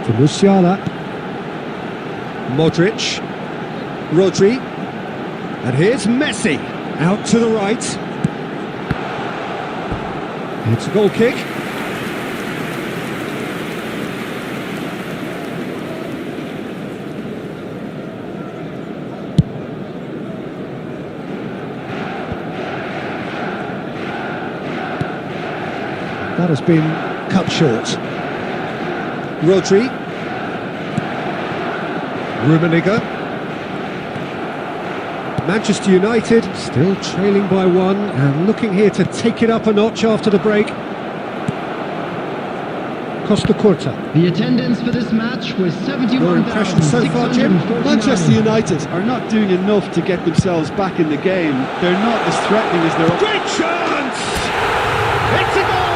To Musiala. Modric. Rodri. And here's Messi. Out to the right. It's a goal kick. That has been cut short. Rodri. Rummenigge. Manchester United still trailing by one and looking here to take it up a notch after the break. Costa Curta. The attendance for this match was 71,649. Your impression so far, Jim? Manchester United are not doing enough to get themselves back in the game. They're not as threatening as they're... Great chance! It's a goal!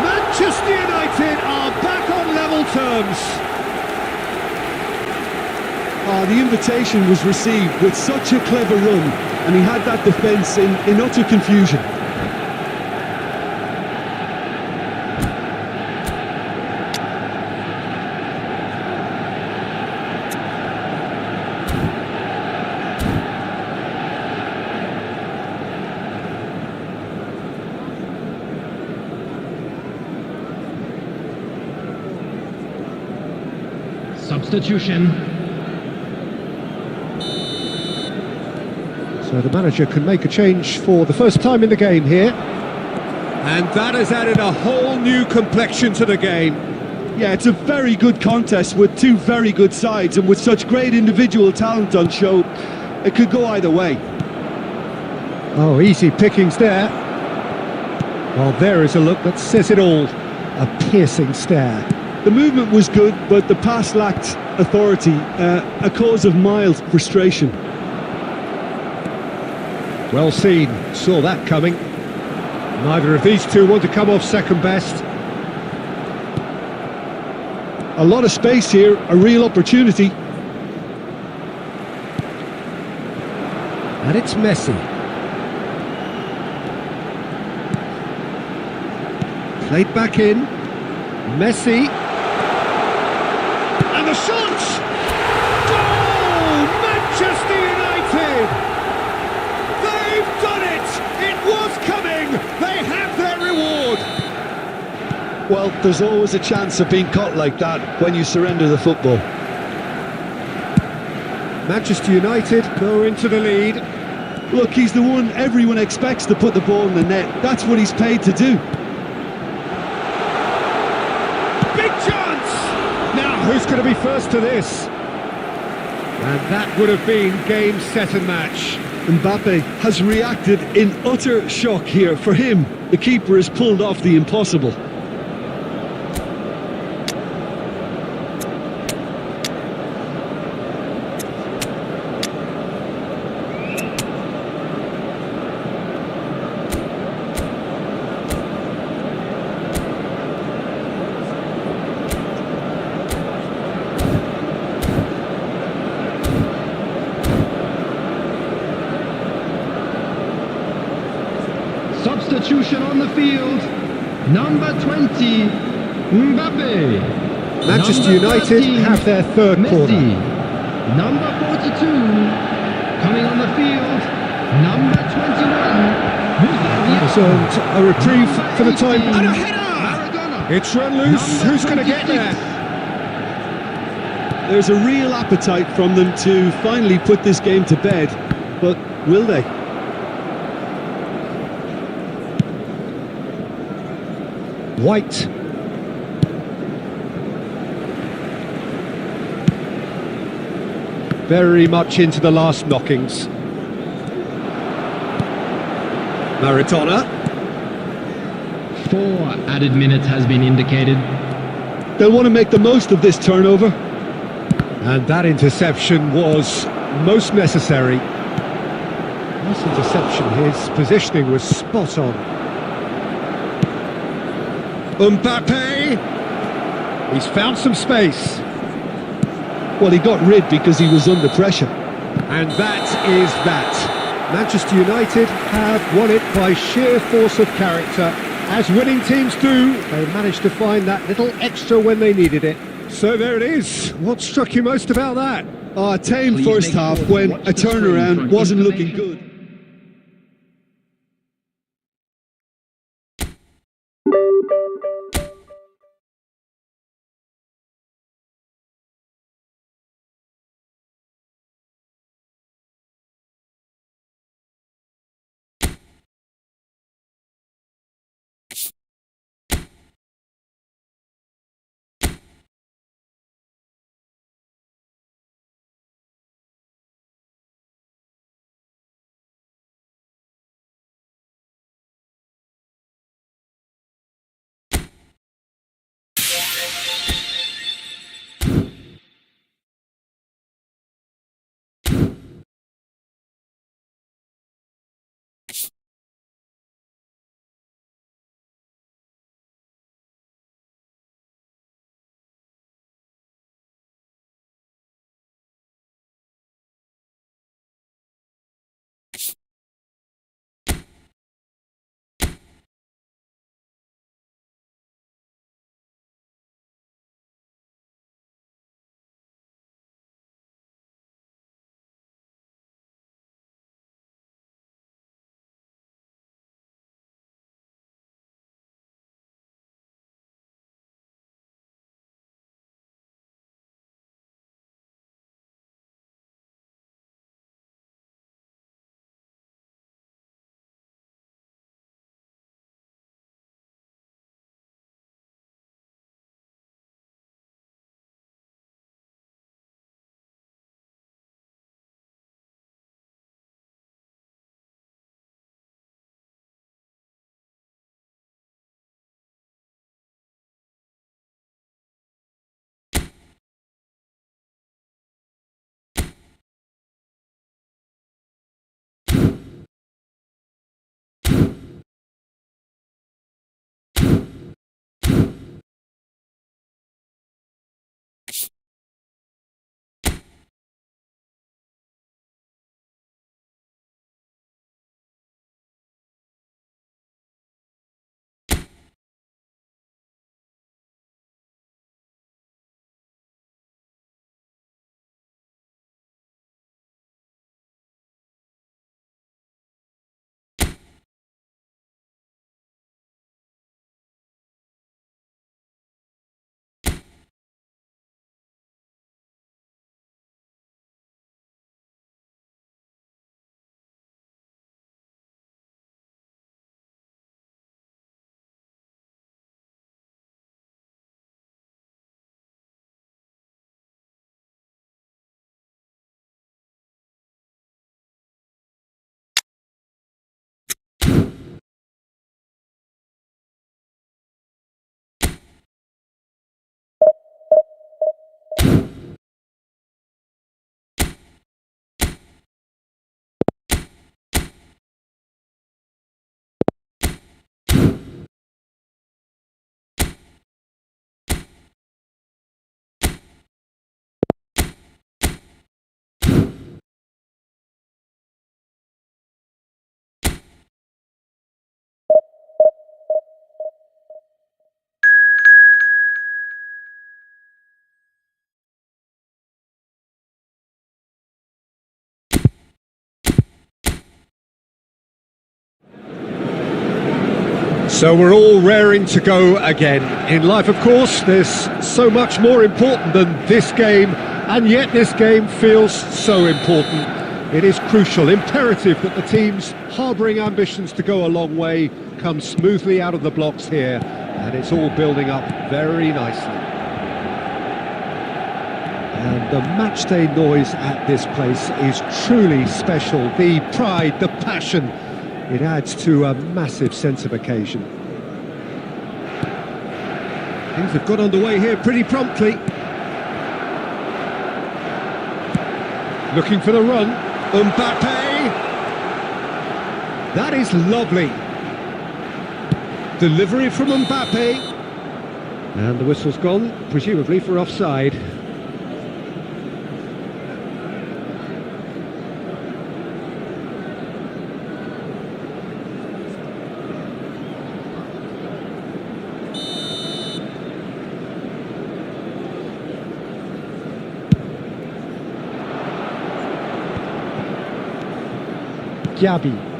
Manchester United are back on level terms. The invitation was received with such a clever run, and he had that defence in utter confusion. Substitution. So the manager can make a change for the first time in the game here. And that has added a whole new complexion to the game. Yeah, it's a very good contest with two very good sides, and with such great individual talent on show, it could go either way. Oh, easy pickings there. Well, there is a look that says it all. A piercing stare. The movement was good, but the pass lacked authority, a cause of mild frustration. Well seen, saw that coming. Neither of these two want to come off second best. A lot of space here, a real opportunity. And it's Messi. Played back in. Messi. And the shot! Goal! Manchester United! They've done it! It was coming! They have their reward! Well, there's always a chance of being caught like that when you surrender the football. Manchester United go into the lead. Look, he's the one everyone expects to put the ball in the net. That's what he's paid to do. Big chance! Now, who's going to be first to this? And that would have been game, set and match. Mbappe has reacted in utter shock here. For him, the keeper has pulled off the impossible. Substitution on the field. Number 20, Mbappe. Manchester Number United 13, have their third Messi. corner. Number 42, coming on the field. Number 21, Has earned a reprieve for the time. And a header! Maradona. It's run loose. Number Who's going to get 26. there? There's a real appetite from them to finally put this game to bed, but will they? White. Very much into the last knockings. Maradona. 4 added minutes has been indicated. They'll want to make the most of this turnover. And that interception was most necessary. This interception, his positioning was spot on. Mbappe! He's found some space. Well, he got rid because he was under pressure. And that is that. Manchester United have won it by sheer force of character. As winning teams do, they managed to find that little extra when they needed it. So there it is. What struck you most about that? A tame Please first make half sure to when watch a the screen turnaround for wasn't looking information. good. So we're all raring to go again. In life, of course, there's so much more important than this game, and yet this game feels so important. It is crucial, imperative that the teams harbouring ambitions to go a long way come smoothly out of the blocks here, and it's all building up very nicely. And the matchday noise at this place is truly special. The pride, the passion, it adds to a massive sense of occasion. Things have got underway here pretty promptly. Looking for the run. Mbappe! That is lovely. Delivery from Mbappe. And the whistle's gone, presumably for offside. XABI.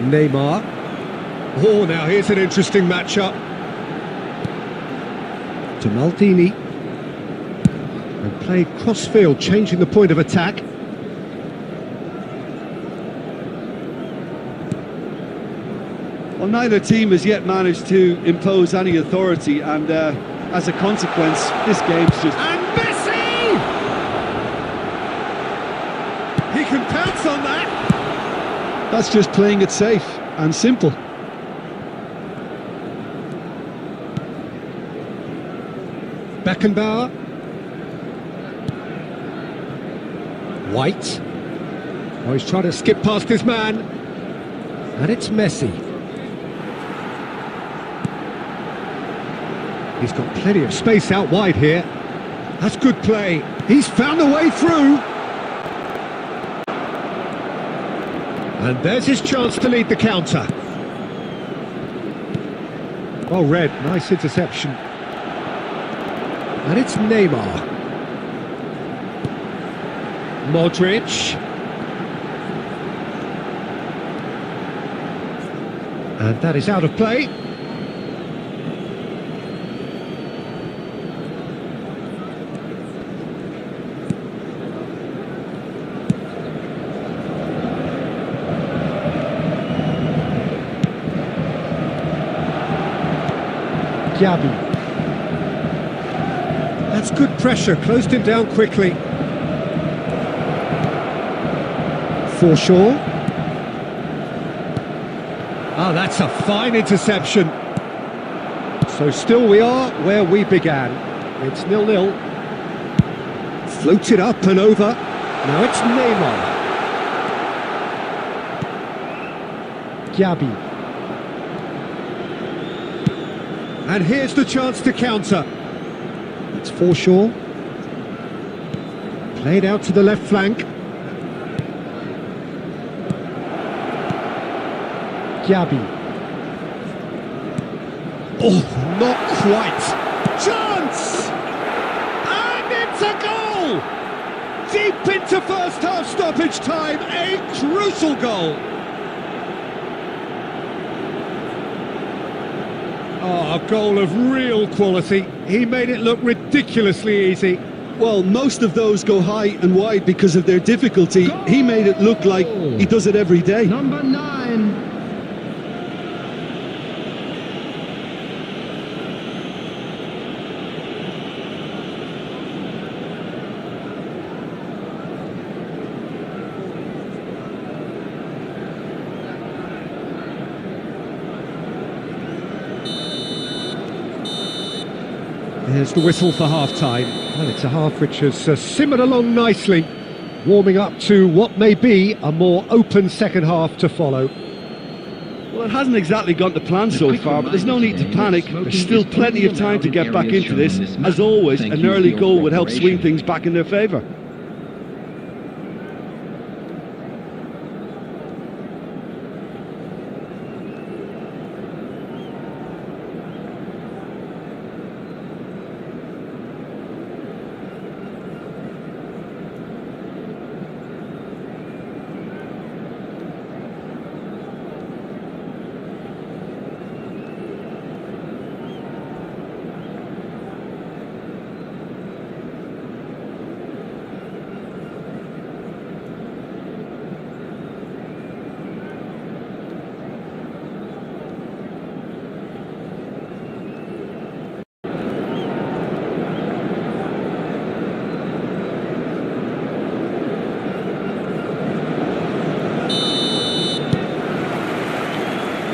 Neymar. Oh, now here's an interesting matchup. To Maldini. And played cross-field, changing the point of attack. Well, neither team has yet managed to impose any authority, and as a consequence, this game's just... And Messi! He can pounce on that! That's just playing it safe and simple. Beckenbauer. White. Oh, he's trying to skip past his man. And it's Messi. He's got plenty of space out wide here. That's good play. He's found a way through. And there's his chance to lead the counter. Well read, nice interception. And it's Neymar. Modric. And that is out of play. XABI. That's good pressure, closed him down quickly. Forshaw. Oh, that's a fine interception. So still we are where we began. It's 0-0. Floated up and over. Now it's Neymar. XABI. And here's the chance to counter. It's Forshaw. Played out to the left flank. XABI. Oh, not quite. Chance! And it's a goal! Deep into first half stoppage time, a crucial goal. Oh, a goal of real quality. He made it look ridiculously easy. Well, most of those go high and wide because of their difficulty. Goal! He made it look like he does it every day. Number 9. There's the whistle for half-time. Well, it's a half which has simmered along nicely, warming up to what may be a more open second half to follow. Well, it hasn't exactly gone to plan so far, but there's no need to panic. There's still plenty of time to get back into this. As always, an early goal would help swing things back in their favour.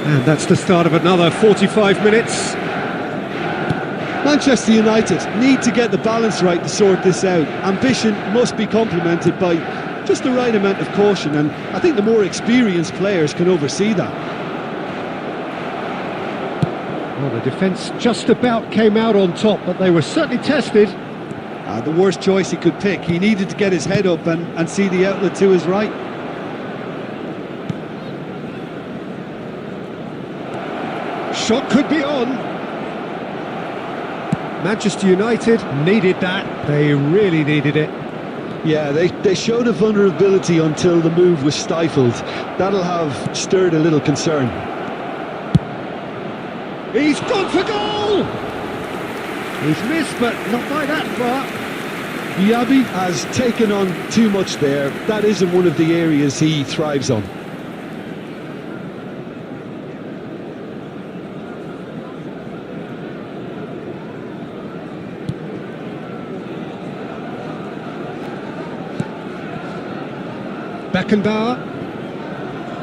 And that's the start of another 45 minutes. Manchester United need to get the balance right to sort this out. Ambition must be complemented by just the right amount of caution, and I think the more experienced players can oversee that. Well, the defence just about came out on top, but they were certainly tested. The worst choice he could pick. He needed to get his head up and see the outlet to his right. Shot could be on. Manchester United needed that. They really needed it. Yeah, they showed a vulnerability until the move was stifled. That'll have stirred a little concern. He's gone for goal! He's missed, but not by that far. GUARDIOLA has taken on too much there. That isn't one of the areas he thrives on. Beckenbauer.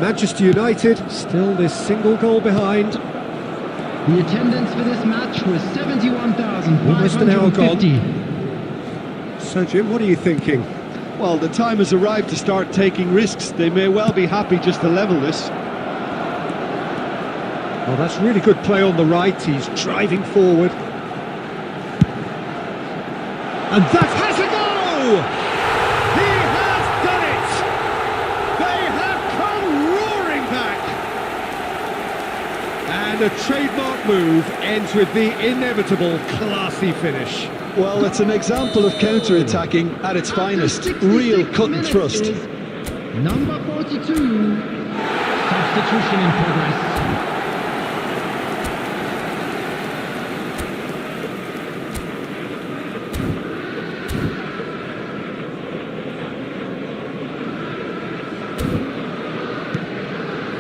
Manchester United still this single goal behind. The attendance for this match was 71,550. So Jim, what are you thinking? Well, the time has arrived to start taking risks. They may well be happy just to level this. Oh, that's really good play on the right. He's driving forward. And that has a goal! He has done it! They have come roaring back! And a trademark move ends with the inevitable classy finish. Well, it's an example of counter-attacking at its finest. Real cut and thrust. Number 42. Substitution in progress.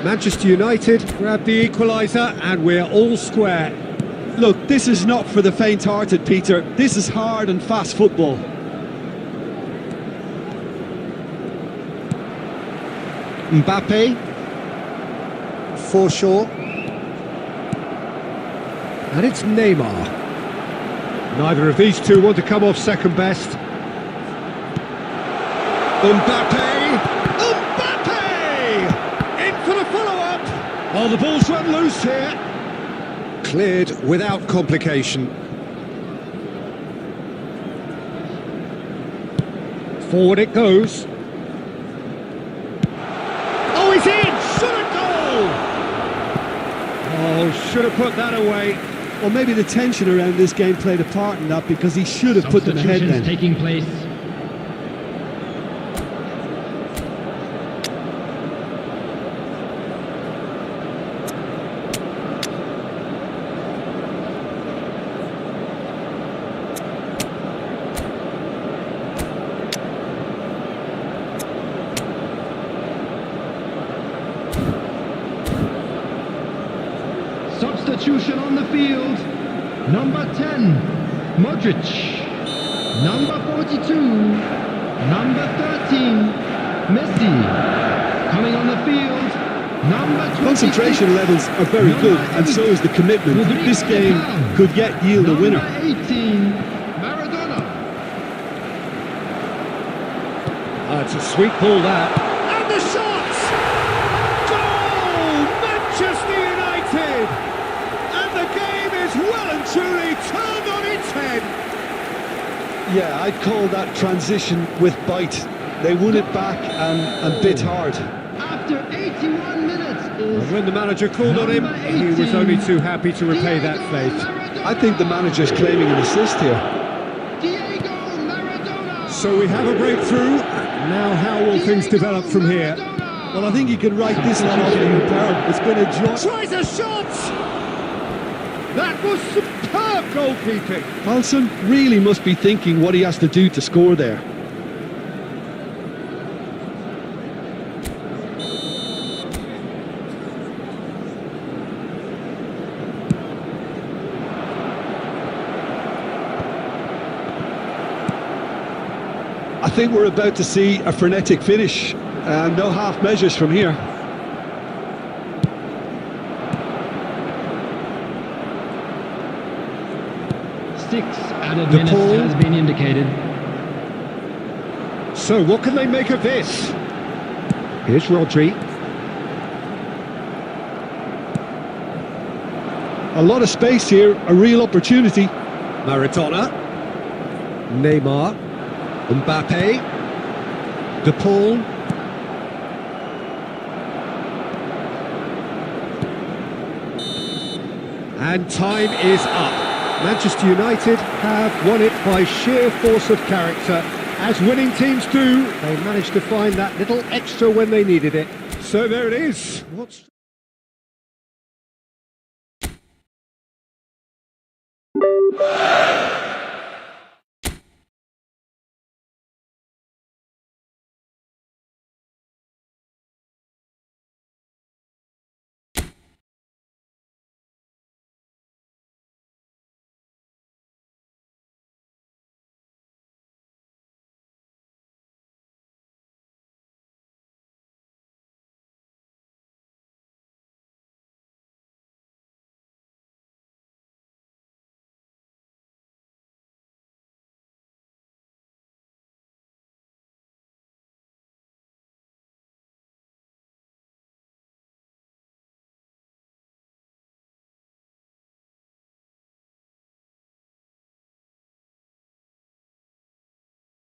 Manchester United grab the equaliser and we're all square. Look, this is not for the faint-hearted, Peter. This is hard and fast football. Mbappe. Forshaw. And it's Neymar. Neither of these two want to come off second best. Mbappe! In for the follow-up! Oh, the ball's run loose here. Cleared without complication. Forward it goes. Oh, he's in! Should have goal! Oh, should have put that away. Well, maybe the tension around this game played a part in that, because he should have put them ahead then. Taking place. Substitution on the field. Number 10, Modric. Number 42, number 13, Messi. Coming on the field, number 20. Concentration levels are very good, and so is the commitment. This game could yet yield a winner. Number 18, Maradona. It's a sweet ball that. And the shots! Goal! Manchester United! And the game is well and truly turned on its head. Yeah, I'd call that transition with bite. They won it back and bit hard. After 81 minutes is And when the manager called on him, he was only too happy to repay that fate. I think the manager's claiming an assist here. Diego Maradona. So we have a breakthrough. Now how will things develop from here? Well, I think you can write this one off in repair. It's going to join. Tries a shot! That was superb goalkeeping. Wilson really must be thinking what he has to do to score there. I think we're about to see a frenetic finish. No half measures from here. Six added minutes has been indicated. So what can they make of this? Here's Rodri. A lot of space here, a real opportunity. Maradona. Neymar. Mbappe. De Paul. And time is up. Manchester United have won it by sheer force of character. As winning teams do, they managed to find that little extra when they needed it. So there it is. What's